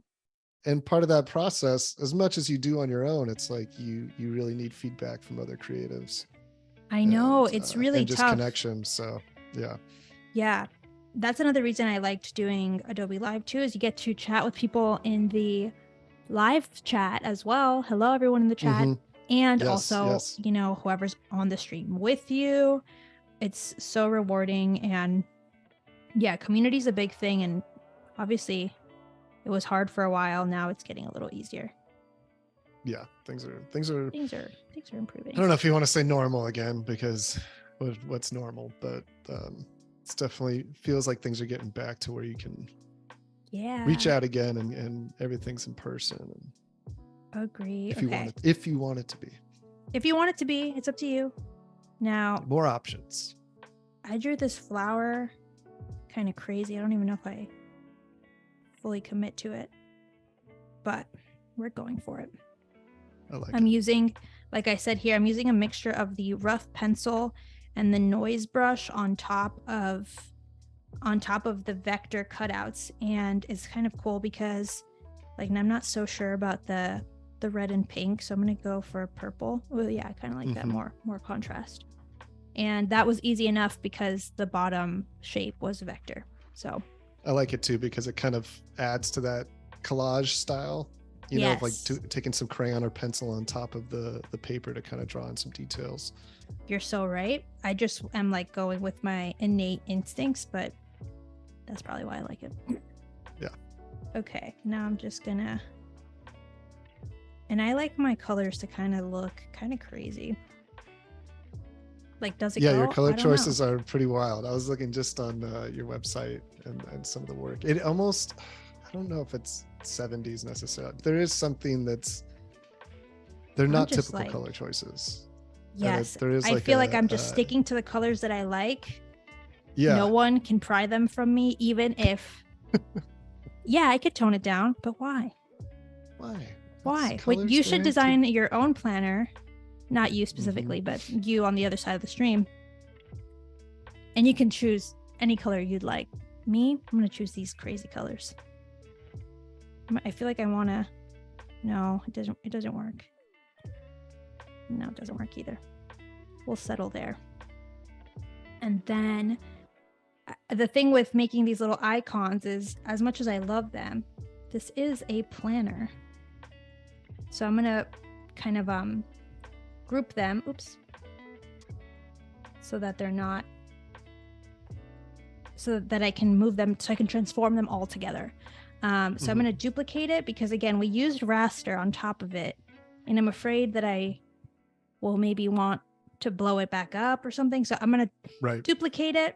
And part of that process, as much as you do on your own, it's like you really need feedback from other creatives. I know, it's really and just tough. Connection. So yeah, that's another reason I liked doing Adobe Live too, is you get to chat with people in the live chat as well. Hello everyone in the chat. And also you know, whoever's on the stream with you. It's so rewarding. And yeah, community is a big thing, and obviously it was hard for a while. Now it's getting a little easier. Yeah, things are improving. I don't know if you want to say normal again, because what's normal, but it's definitely feels like things are getting back to where you can reach out again, and everything's in person. And agree. If you want it to be. If you want it to be, it's up to you. Now, more options. I drew this flower kind of crazy. I don't even know if I fully commit to it, but we're going for it. I'm using, like I said here, I'm using a mixture of the rough pencil and the noise brush on top of the vector cutouts. And it's kind of cool because like I'm not so sure about the red and pink, so I'm gonna go for purple. Well, yeah, I kind of like that more contrast. And that was easy enough because the bottom shape was vector. So I like it too, because it kind of adds to that collage style, you know, of like taking some crayon or pencil on top of the paper to kind of draw in some details. You're so right. I just am like going with my innate instincts, but that's probably why I like it. Yeah. Okay, now I'm just gonna, and I like my colors to kind of look kind of crazy. Like, does it go? Your color choices are pretty wild. I was looking just on your website and some of the work. It almost, I don't know if it's 70s necessarily. There is something they're not typical like, color choices. Yes. There is I feel like I'm just sticking to the colors that I like. Yeah. No one can pry them from me, even if, yeah, I could tone it down, but why? Why? Wait, you should design your own planner. Not you specifically, but you on the other side of the stream. And you can choose any color you'd like. Me, I'm going to choose these crazy colors. I feel like I want to... No, it doesn't work. No, it doesn't work either. We'll settle there. And then the thing with making these little icons is, as much as I love them, this is a planner. So I'm going to kind of... group them, so that they're not, so that I can move them, so I can transform them all together. So I'm going to duplicate it because, again, we used raster on top of it, and I'm afraid that I will maybe want to blow it back up or something. So I'm going to duplicate it,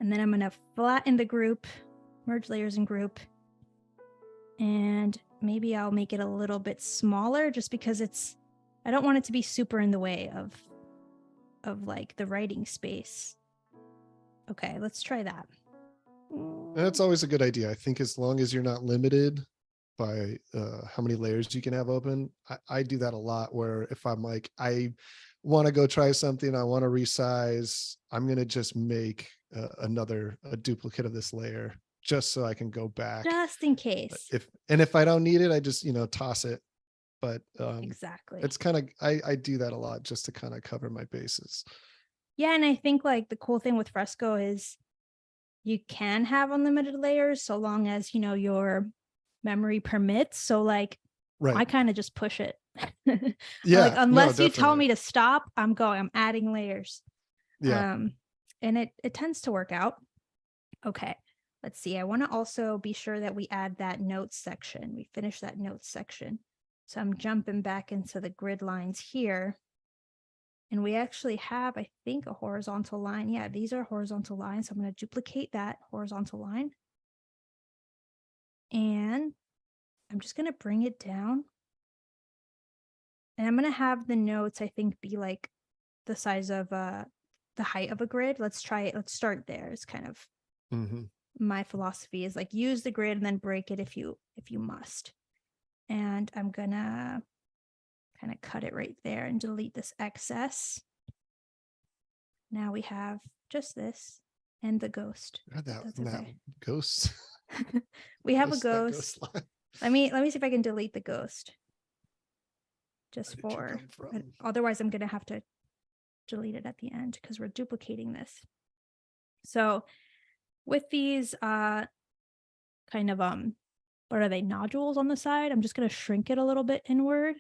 and then I'm going to flatten the group, merge layers and group, and maybe I'll make it a little bit smaller just because I don't want it to be super in the way of like the writing space. Okay, let's try that. That's always a good idea. I think as long as you're not limited by how many layers you can have open. I do that a lot, where if I'm like, I want to go try something, I want to resize, I'm going to just make a duplicate of this layer just so I can go back. Just in case. If I don't need it, I just, toss it. But exactly, it's kind of, I do that a lot just to kind of cover my bases. Yeah. And I think like the cool thing with Fresco is you can have unlimited layers so long as, your memory permits. So like, I kind of just push it. Yeah. Like, unless you tell me to stop, I'm adding layers. Yeah. And it tends to work out. Okay. let's see, I want to also be sure that we add that notes section. We finish that notes section. So I'm jumping back into the grid lines here. And we actually have, I think, a horizontal line. Yeah, these are horizontal lines. So I'm going to duplicate that horizontal line. And I'm just going to bring it down. And I'm going to have the notes, I think, be like the size of the height of a grid. Let's try it. Let's start there. It's kind of my philosophy is like use the grid and then break it if you must. And I'm going to kind of cut it right there and delete this excess. Now we have just this and the ghost. That's okay. Ghost. We have a ghost. Let me see if I can delete the ghost. Just for, otherwise I'm going to have to delete it at the end because we're duplicating this. So with these kind of what are they, nodules on the side, I'm just going to shrink it a little bit inward.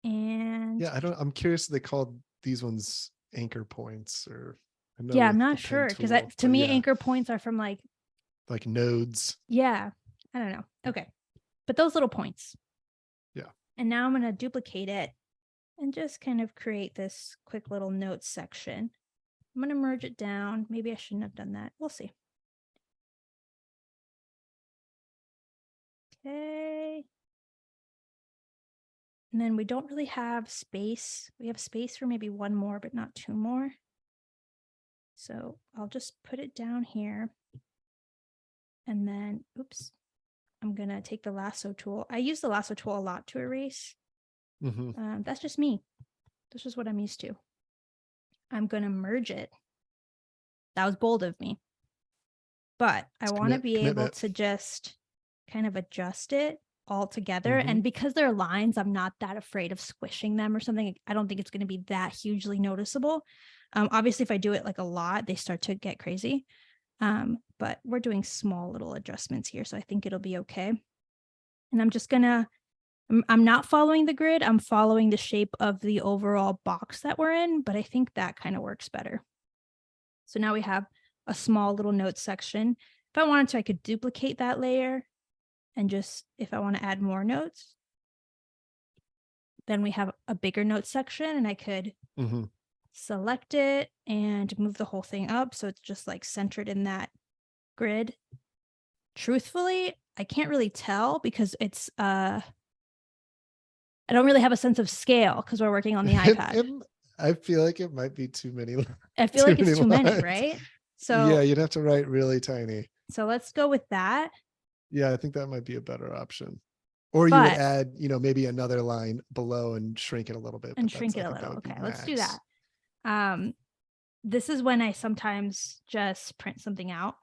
And yeah, I'm curious if they called these ones anchor points or yeah, I'm not sure because to me anchor points are from like nodes. Yeah, I don't know. Okay, but those little points. Yeah. And now I'm going to duplicate it and just kind of create this quick little notes section. I'm going to merge it down. Maybe I shouldn't have done that. We'll see. Okay. And then we don't really have space. We have space for maybe one more, but not two more. So I'll just put it down here. And then, oops, I'm going to take the lasso tool. I use the lasso tool a lot to erase. That's just me. This is what I'm used to. I'm going to merge it. That was bold of me. But I want to be able to just kind of adjust it all together. And because they're lines, I'm not that afraid of squishing them or something. I don't think it's going to be that hugely noticeable. Obviously, if I do it like a lot, they start to get crazy. But we're doing small little adjustments here. So I think it'll be okay. And I'm just going to, I'm not following the grid. I'm following the shape of the overall box that we're in, but I think that kind of works better. So now we have a small little notes section. If I wanted to, I could duplicate that layer and just, if I want to add more notes, then we have a bigger notes section and I could select it and move the whole thing up. So it's just like centered in that grid. Truthfully, I can't really tell because it's, I don't really have a sense of scale because we're working on the iPad. I feel like it might be too many. I feel like it's too many, right? So yeah, you'd have to write really tiny. So let's go with that. Yeah, I think that might be a better option. Or you would add, maybe another line below and shrink it a little bit. And shrink it a little. Okay, let's do that. This is when I sometimes just print something out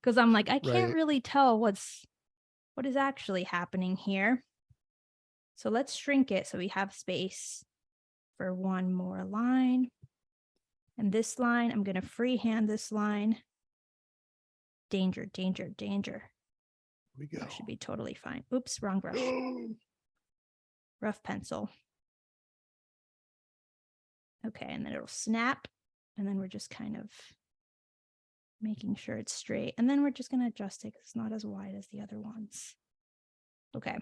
because I'm like, I can't really tell what is actually happening here. So let's shrink it so we have space for one more line. And this line, I'm going to freehand this line. Danger, danger, danger. We go. That should be totally fine. Oops, wrong brush. Rough pencil. Okay, and then it'll snap. And then we're just kind of making sure it's straight. And then we're just going to adjust it because it's not as wide as the other ones. Okay.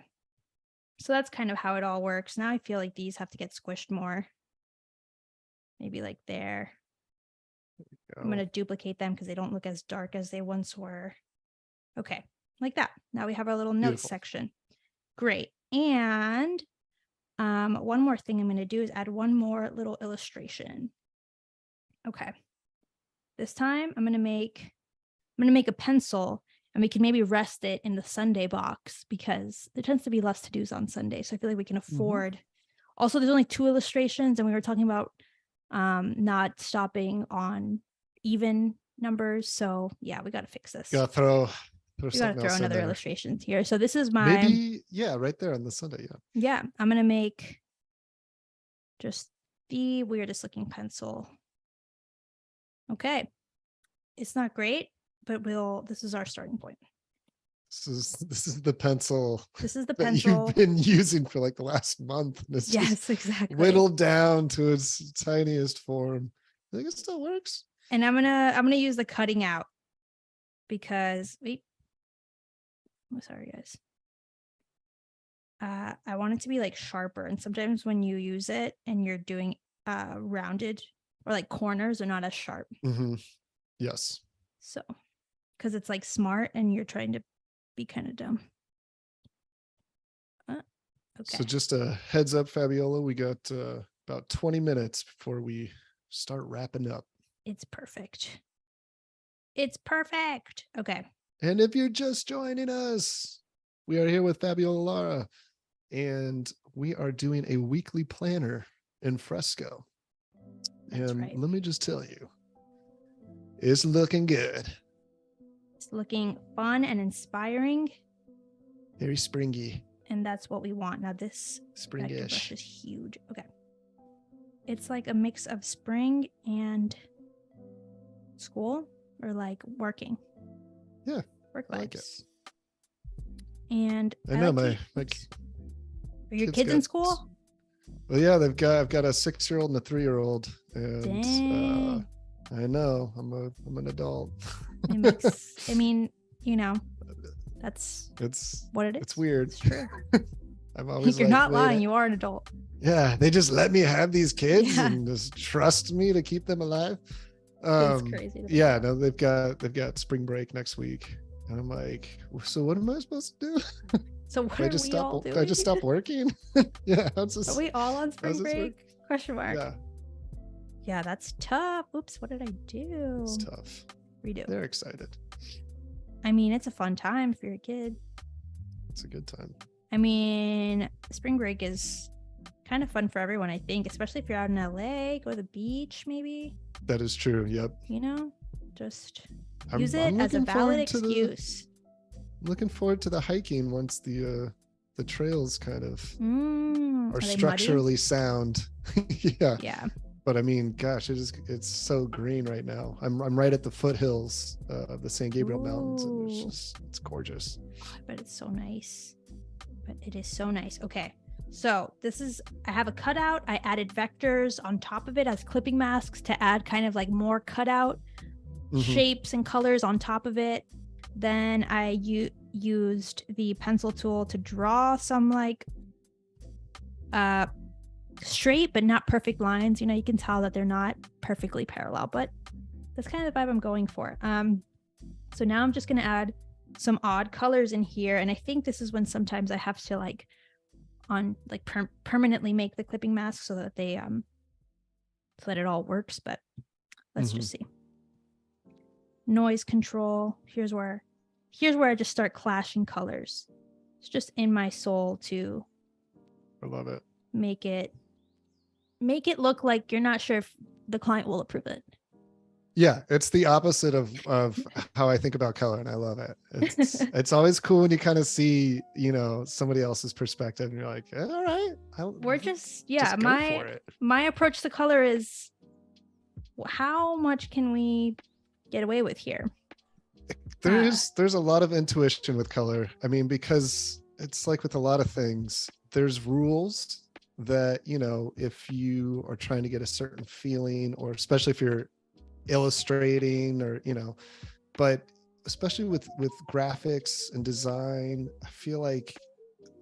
So that's kind of how it all works. Now I feel like these have to get squished more. Maybe like there. I'm going to duplicate them because they don't look as dark as they once were. Okay, like that. Now we have our little notes section. Great. And one more thing I'm going to do is add one more little illustration. Okay. This time I'm going to make a pencil and we can maybe rest it in the Sunday box because there tends to be less to-dos on Sunday. So I feel like we can afford. Also, there's only 2 illustrations and we were talking about not stopping on even numbers. So yeah, we got to fix this. Gotta throw another illustration here. So this is my right there on the Sunday. Yeah, I'm gonna make just the weirdest looking pencil. Okay, it's not great, but this is our starting point. This is the pencil. This is the pencil you've been using for like the last month. Yes, exactly. Whittled down to its tiniest form. I think it still works. And I'm gonna use the cutting out because I'm sorry guys. I want it to be like sharper, and sometimes when you use it and you're doing rounded or like corners are not as sharp. Yes. So, because it's like smart and you're trying to be kind of dumb. Okay. So just a heads up, Fabiola, we got about 20 minutes before we start wrapping up. It's perfect. It's perfect. Okay. And if you're just joining us, we are here with Fabiola Lara, and we are doing a weekly planner in Fresco. That's and right. Let me just tell you, it's looking good. It's looking fun and inspiring. Very springy. And that's what we want. Now this vector brush is huge. Okay. It's like a mix of spring and school, or like working. Yeah. Work vibes. I like it. And I know like my are your kids in school? Well, yeah, I've got a 6-year-old and a 3-year-old, and Dang. I know I'm an adult. It makes, I mean, you know, it's what it is. It's weird. It's true. I'm always you're like, not lying. You are an adult. Yeah, they just let me have these kids and just trust me to keep them alive. It's crazy. Yeah, no, they've got spring break next week, and I'm like, so what am I supposed to do? So what are we all doing? I just stop working? Yeah, are we all on spring break? Question mark. Yeah. Yeah, that's tough. Oops, what did I do? It's tough. Redo. They're excited. I mean, it's a fun time for your kid. It's a good time. I mean, spring break is kind of fun for everyone, I think, especially if you're out in LA, go to the beach, maybe. That is true. Yep. You know, just use it as a valid excuse. Looking forward to the hiking once the trails kind of are structurally sound. Yeah. Yeah. But I mean, gosh, it's so green right now. I'm right at the foothills of the San Gabriel Mountains, and it's gorgeous. But it's so nice. But it is so nice. Okay. So I have a cutout. I added vectors on top of it as clipping masks to add kind of like more cutout shapes and colors on top of it. Then I used the pencil tool to draw some like straight but not perfect lines. You know, you can tell that they're not perfectly parallel, but that's kind of the vibe I'm going for. So now I'm just going to add some odd colors in here, and I think this is when sometimes I have to like permanently make the clipping mask so that they so that it all works. But let's just see. Noise control. Here's where I just start clashing colors. It's just in my soul to I love it. Make it look like you're not sure if the client will approve it. Yeah, it's the opposite of how I think about color, and I love it. It's always cool when you kind of see, you know, somebody else's perspective, and you're like, all right, my approach to color is, how much can we get away with here? There's a lot of intuition with color. I mean, because it's like with a lot of things, there's rules that, you know, if you are trying to get a certain feeling, or especially if you're illustrating, or, you know, but especially with graphics and design, I feel like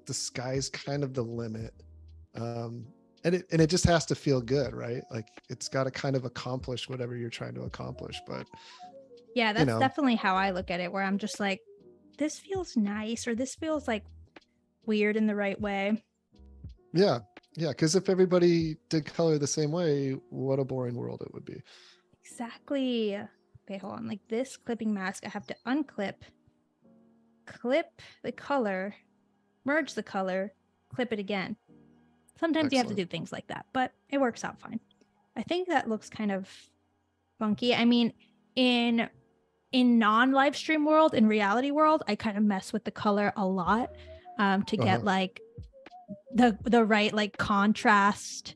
the sky's kind of the limit. And it just has to feel good, right? Like it's got to kind of accomplish whatever you're trying to accomplish. But yeah, that's definitely how I look at it, where I'm just like, this feels nice, or this feels like weird in the right way. Yeah, because if everybody did color the same way, what a boring world it would be. Exactly. Okay, hold on. Like this clipping mask, I have to unclip, clip the color, merge the color, clip it again. Sometimes you have to do things like that, but it works out fine. I think that looks kind of funky. I mean, in non-live stream world, in reality world, I kind of mess with the color a lot to get like the right like contrast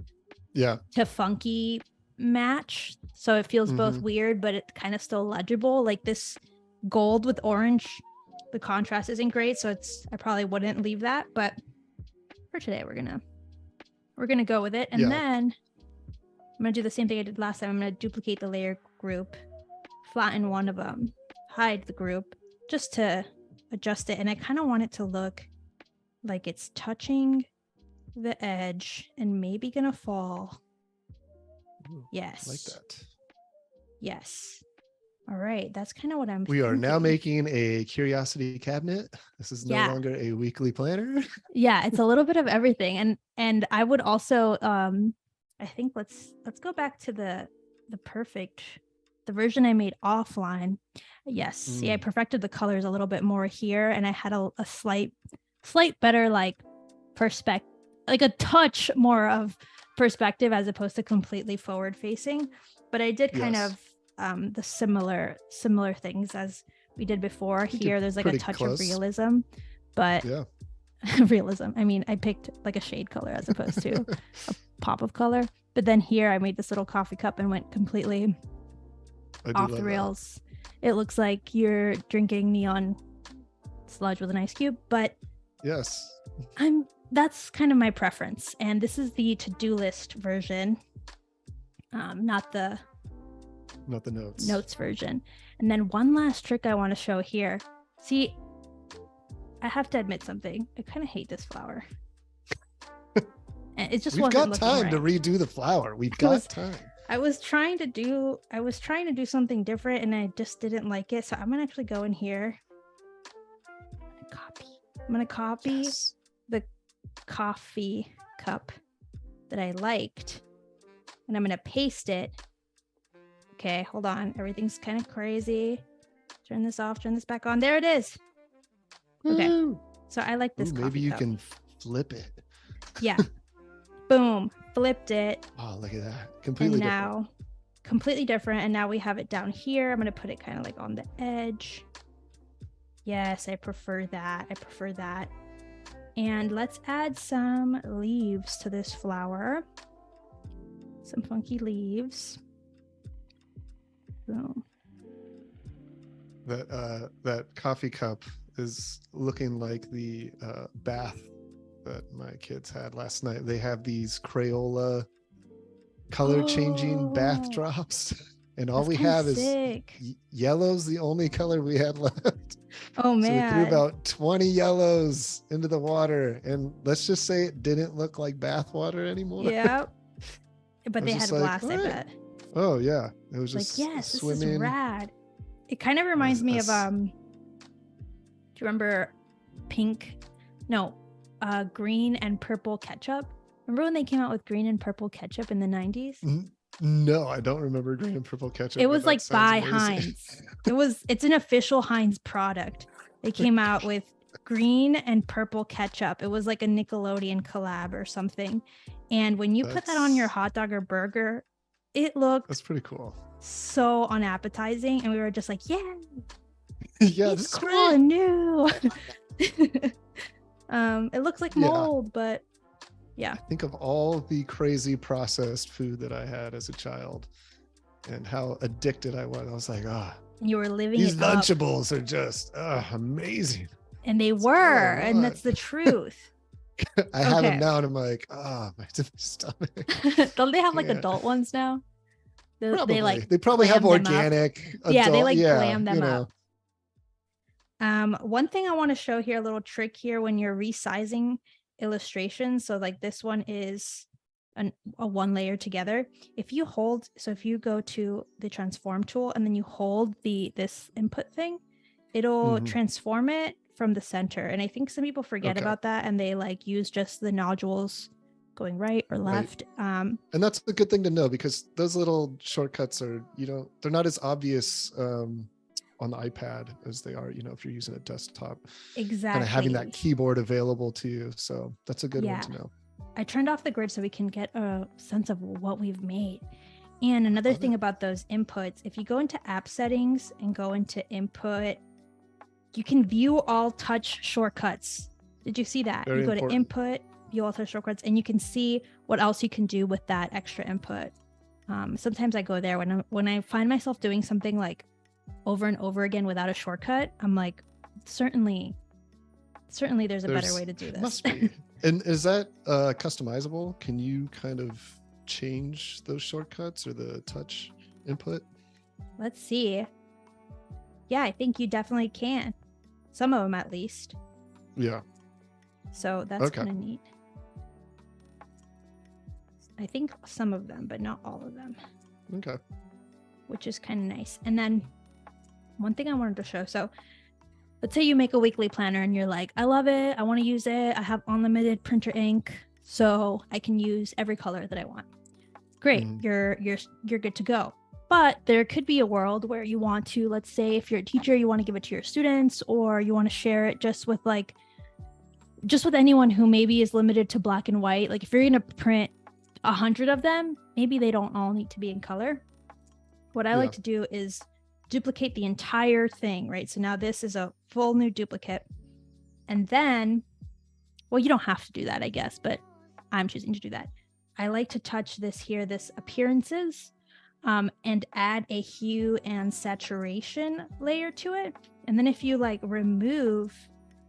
to funky match, so it feels both weird but it's kind of still legible. Like this gold with orange, the contrast isn't great, so I probably wouldn't leave that, but for today we're gonna go with it. And then I'm gonna do the same thing I did last time. I'm gonna duplicate the layer group, flatten one of them, hide the group just to adjust it. And I kind of want it to look like it's touching the edge and maybe gonna fall. Ooh, Yes. like that. Yes. All right. That's kind of what I'm We are thinking. now making a curiosity cabinet. This is no longer a weekly planner. Yeah, it's a little bit of everything. And I would also I think let's go back to the version I made offline. Yes. See, I perfected the colors a little bit more here, and I had a slight better like perspective, like a touch more of perspective as opposed to completely forward facing. But I did kind of the similar things as we did before. Here there's like a touch of realism, but realism, I mean, I picked like a shade color as opposed to a pop of color. But then here I made this little coffee cup and went completely off the rails. It looks like you're drinking neon sludge with an ice cube, but yes, that's kind of my preference. And this is the to-do list version, not the notes version. And then one last trick I want to show here. See, I have to admit something. I kind of hate this flower. And it just we've got time to redo the flower. We've got time. I was trying to do something different, and I just didn't like it. So I'm gonna actually go in here. I'm gonna copy the coffee cup that I liked, and I'm gonna paste it. Okay, hold on. Everything's kind of crazy. Turn this off, turn this back on. There it is. Okay. So I like this coffee maybe you cup. can flip it. Yeah. Boom. Flipped it. Oh, look at that. Completely different. And now we have it down here. I'm going to put it kind of like on the edge. Yes, I prefer that. And let's add some leaves to this flower. Some funky leaves. Boom. That coffee cup is looking like the bath that my kids had last night. They have these Crayola color changing bath drops, and all we have is yellow's the only color we had left. Oh man. So we threw about 20 yellows into the water, and let's just say it didn't look like bath water anymore. Yeah. But they had a blast, I bet. Oh yeah. It was just like, yes, swimming. This is rad. It kind of reminds me of do you remember green and purple ketchup? Remember when they came out with green and purple ketchup in the 90s? No, I don't remember green and purple ketchup. It was like by Heinz. It's an official Heinz product. They came out with green and purple ketchup. It was like a Nickelodeon collab or something. And when you put that on your hot dog or burger, it looked that's pretty cool. So unappetizing, and we were just like, yeah, it's cool and new. It looks like mold, but yeah. Think of all the crazy processed food that I had as a child and how addicted I was. I was like, you were living these Lunchables are just amazing. And they were, and that's the truth. I have them now, and I'm like, my stomach. Don't they have like adult ones now? They probably have organic adult, they glam them up. One thing I want to show here, a little trick here when you're resizing illustrations. So like this one is a one layer together. If you go to the transform tool and then you hold this input thing, it'll transform it from the center. And I think some people forget about that, and they like use just the nodules going right or left. And that's a good thing to know, because those little shortcuts are, they're not as obvious on the iPad as they are, if you're using a desktop. Exactly. Kind of having that keyboard available to you. So that's a good one to know. I turned off the grid so we can get a sense of what we've made. And another thing about those inputs, if you go into app settings and go into input, you can view all touch shortcuts. Did you see that? You go to input, view all touch shortcuts, and you can see what else you can do with that extra input. Sometimes I go there when I find myself doing something like over and over again without a shortcut. I'm like, certainly there's a better way to do this. Must be. And is that customizable? Can you kind of change those shortcuts or the touch input? Let's see. yeah, I think you definitely can. Some of them at least. Yeah. So that's kind of neat. I think some of them, but not all of them. Okay. Which is kind of nice. And then one thing I wanted to show. So let's say you make a weekly planner and you're like, I love it. I want to use it. I have unlimited printer ink, so I can use every color that I want. Great. You're good to go. But there could be a world where you want to, let's say if you're a teacher, you want to give it to your students, or you want to share it just with anyone who maybe is limited to black and white. Like if you're going to print 100 of them, maybe they don't all need to be in color. What I like to do is duplicate the entire thing, right? So now this is a full new duplicate. And then, well, you don't have to do that, I guess, but I'm choosing to do that. I like to touch this appearances, and add a hue and saturation layer to it. And then if you like remove,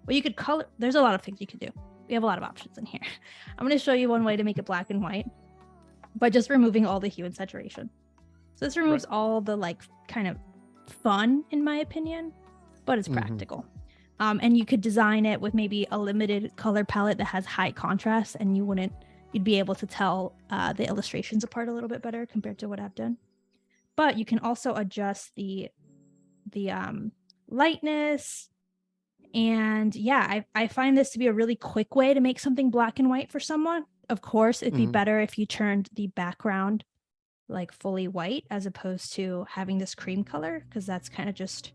well, you could color, there's a lot of things you could do. We have a lot of options in here. I'm going to show you one way to make it black and white by just removing all the hue and saturation. So this removes all the like kind of fun, in my opinion, but it's practical. And you could design it with maybe a limited color palette that has high contrast, and you'd be able to tell the illustrations apart a little bit better compared to what I've done. But you can also adjust the lightness. And yeah, I find this to be a really quick way to make something black and white for someone. Of course, it'd be better if you turned the background like fully white as opposed to having this cream color, because that's kind of just,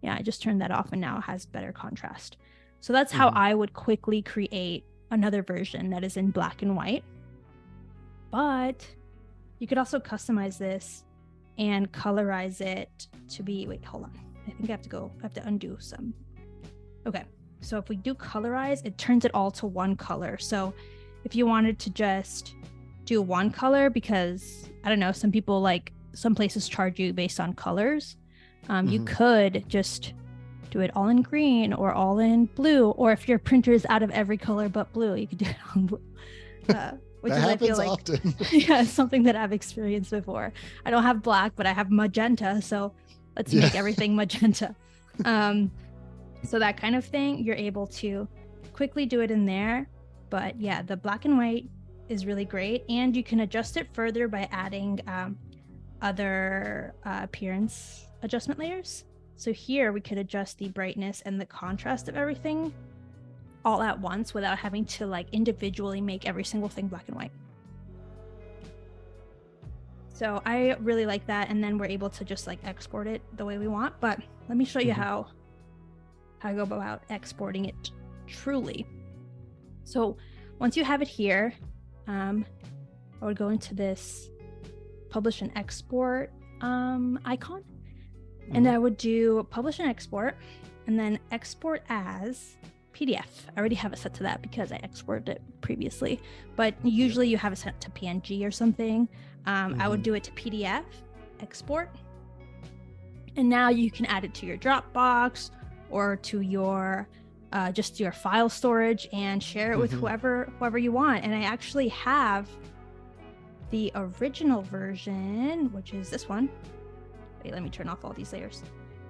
I just turned that off and now it has better contrast. So that's how I would quickly create another version that is in black and white. But you could also customize this and colorize it to be, wait, hold on. I think I have to undo some. Okay, so if we do colorize, it turns it all to one color. So if you wanted to just do one color, because I don't know, some people like, some places charge you based on colors. You could just do it all in green or all in blue, or if your printer is out of every color but blue, you could do it on blue. Which that is, happens I feel like, often. yeah, something that I've experienced before. I don't have black, but I have magenta, so let's make everything magenta. So that kind of thing, you're able to quickly do it in there. But yeah, the black and white is really great, and you can adjust it further by adding other appearance adjustment layers. So here we could adjust the brightness and the contrast of everything all at once without having to like individually make every single thing black and white. So I really like that. And then we're able to just like export it the way we want. But let me show you how I go about exporting it truly. So once you have it here, I would go into this publish and export icon, and I would do publish and export, and then export as PDF. I already have it set to that because I exported it previously, but usually you have it set to PNG or something. I would do it to PDF, export, and now you can add it to your Dropbox or to your just your file storage and share it with whoever you want. And I actually have the original version, which is this one. Wait, let me turn off all these layers.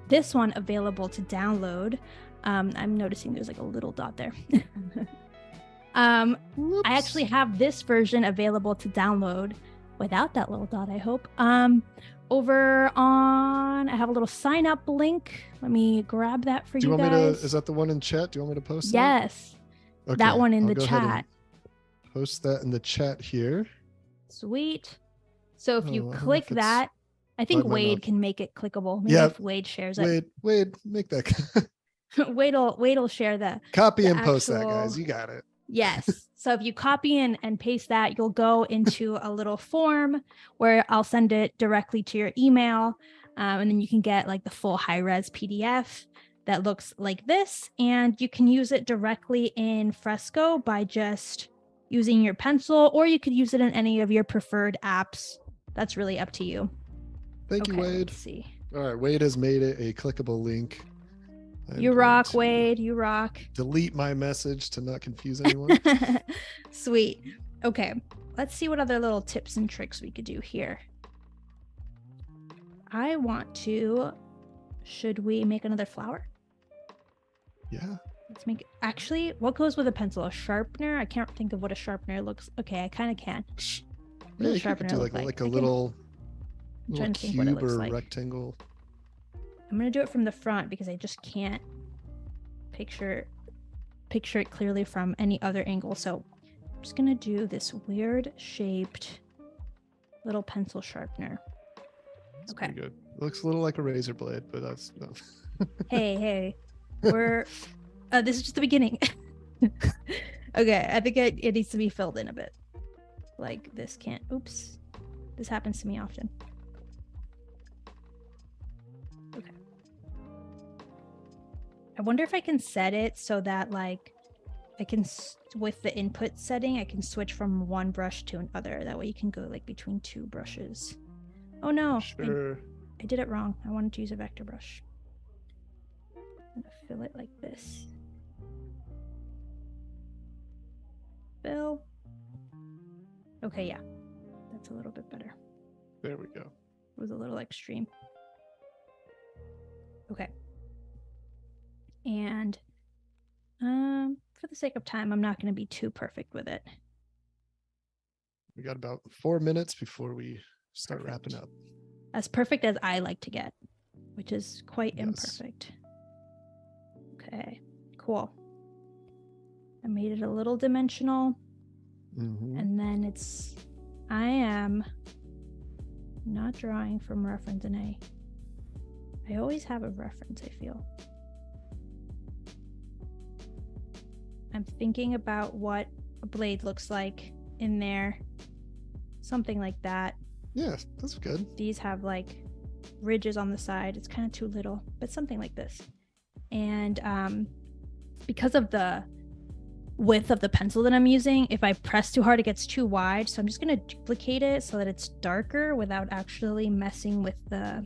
This one available to download. I'm noticing there's like a little dot there. I actually have this version available to download without that little dot, I hope. Over on, I have a little sign up link. Let me grab that for you guys. Do you want me to, is that the one in chat? Do you want me to post that? Yes. Okay, that one in the chat. Post that in the chat here. Sweet. So if you click that, I think Wade can make it clickable. Maybe if Wade shares it. Wade, make that. Wade will share the copy and post that, guys. You got it. Yes. So if you copy and paste that, you'll go into a little form where I'll send it directly to your email. And then you can get like the full high-res PDF that looks like this. And you can use it directly in Fresco by just using your pencil, or you could use it in any of your preferred apps. That's really up to you. Thank you, Wade. Let's see. All right. Wade has made it a clickable link. You rock, Wade. You rock. Delete my message to not confuse anyone. Sweet. Okay. Let's see what other little tips and tricks we could do here. I want to Should we make another flower? Yeah. Let's make, actually, what goes with a pencil? A sharpener? I can't think of what a sharpener looks. Okay, I kind of can. What does a You could sharpener do look like a I little I'm trying to think what it cube looks or like. rectangle. I'm gonna do it from the front because I just can't picture it clearly from any other angle. So I'm just gonna do this weird shaped little pencil sharpener. That's Okay. pretty good. It looks a little like a razor blade, but that's no. Hey, we're this is just the beginning. Okay, I think it needs to be filled in a bit. Like this can't. Oops, this happens to me often. Okay. I wonder if I can set it so that like I can, with the input setting, I can switch from one brush to another. That way you can go like between two brushes. Oh no, Sure. I did it wrong. I wanted to use a vector brush. I'm gonna fill it like this. Fill. Okay, yeah. That's a little bit better. There we go. It was a little extreme. Okay. And for the sake of time, I'm not going to be too perfect with it. We got about 4 minutes before we start wrapping up. As perfect as I like to get, which is quite imperfect. Okay, cool. I made it a little dimensional. And then I am not drawing from reference in A. I always have a reference, I feel. I'm thinking about what a blade looks like in there. Something like that. Yeah, that's good. These have like ridges on the side. It's kind of too little, but something like this. And because of the width of the pencil that I'm using, if I press too hard, it gets too wide. So I'm just going to duplicate it so that it's darker without actually messing with the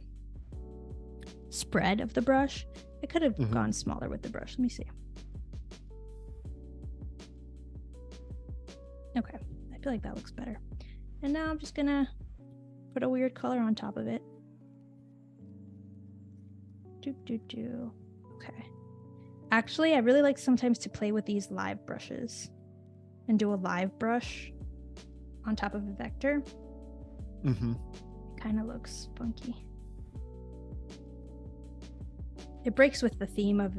spread of the brush. I could have gone smaller with the brush. Let me see. Okay, I feel like that looks better. And now I'm just gonna put a weird color on top of it. Okay. Actually, I really like sometimes to play with these live brushes and do a live brush on top of a vector. Kind of looks funky. It breaks with the theme of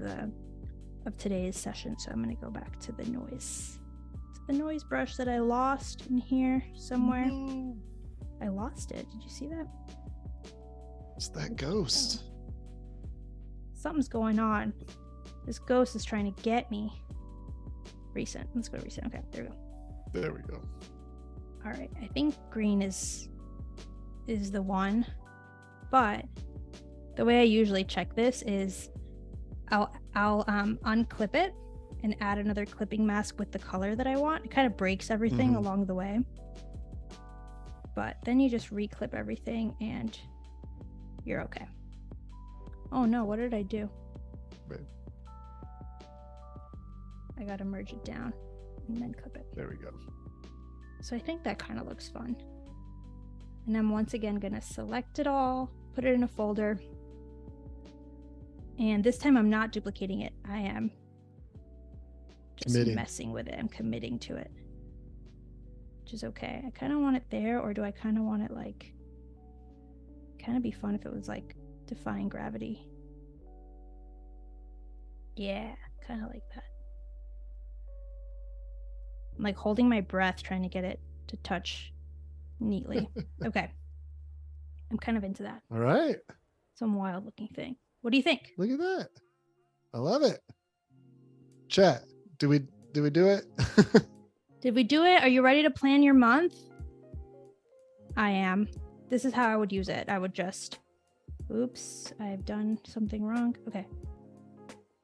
today's session, so I'm gonna go back to the noise. The noise brush that I lost in here somewhere. I lost it. Did you see that? It's that ghost. Something's going on. This ghost is trying to get me. Recent. Let's go to recent. Okay, there we go. There we go. All right. I think green is the one. But the way I usually check this is I'll unclip it and add another clipping mask with the color that I want. It kind of breaks everything along the way. But then you just reclip everything and you're okay. Oh no, what did I do? Right. I gotta merge it down and then clip it. There we go. So I think that kind of looks fun. And I'm once again gonna select it all, put it in a folder. And this time I'm not duplicating it. I am just messing with it. I'm committing to it, which is okay. I kind of want it there, or do I kind of want it like, kind of be fun if it was like defying gravity. Yeah, kind of like that. I'm like holding my breath, trying to get it to touch neatly. Okay. I'm kind of into that. All right. Some wild looking thing. What do you think? Look at that. I love it. Chat. Did we do it? Did we do it? Are you ready to plan your month? I am. This is how I would use it. I would just, oops, I've done something wrong. Okay.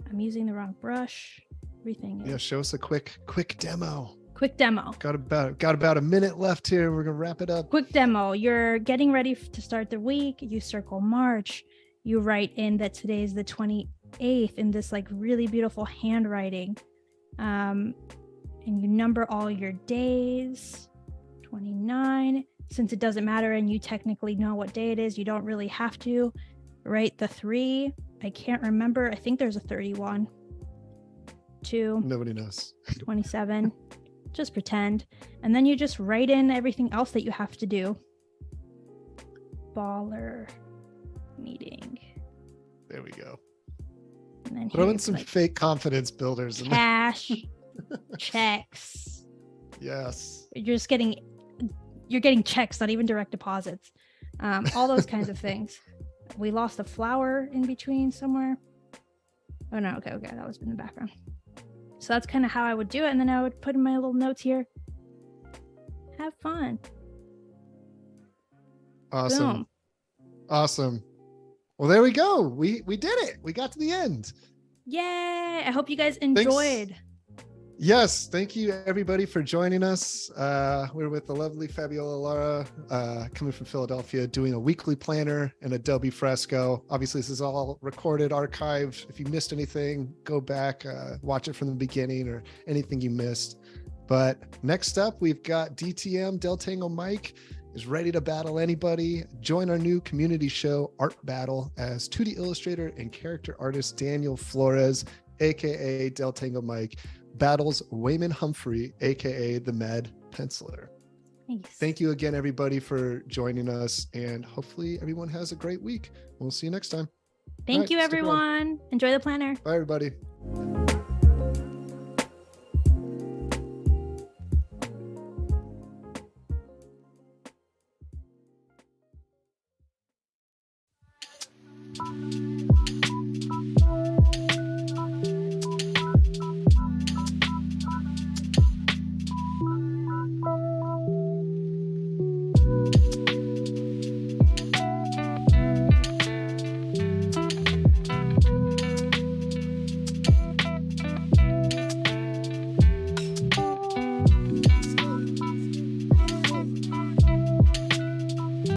I'm using the wrong brush. Everything is. Yeah, show us a quick demo. Quick demo. Got about a minute left here. We're gonna wrap it up. Quick demo. You're getting ready to start the week. You circle March. You write in that today is the 28th in this like really beautiful handwriting. And you number all your days. 29. Since it doesn't matter and you technically know what day it is, you don't really have to. write the 3. I can't remember. I think there's a 31. 2. Nobody knows. 27. Just pretend. And then you just write in everything else that you have to do. Baller meeting. There we go. And then throw in some fake confidence builders. Cash, checks. Yes. You're getting checks, not even direct deposits. All those kinds of things. We lost a flower in between somewhere. Oh no, okay, that was in the background. So that's kind of how I would do it. And then I would put in my little notes here. Have fun. Awesome. Boom. Awesome. Well, there we go. We did it. We got to the end. Yay. I hope you guys enjoyed. Thanks. Yes. Thank you, everybody, for joining us. We're with the lovely Fabiola Lara, coming from Philadelphia, doing a weekly planner in Adobe Fresco. Obviously, this is all recorded, archived. If you missed anything, go back, watch it from the beginning or anything you missed. But next up, we've got DTM, Del Tango Mike, is ready to battle anybody. Join our new community show, Art Battle, as 2D illustrator and character artist Daniel Flores, aka Del Tango Mike, battles Wayman Humphrey, aka the Mad Penciler. Thanks. Thank you again, everybody, for joining us, and hopefully everyone has a great week. We'll see you next time. Thank you, everyone. Enjoy the planner. Bye, everybody.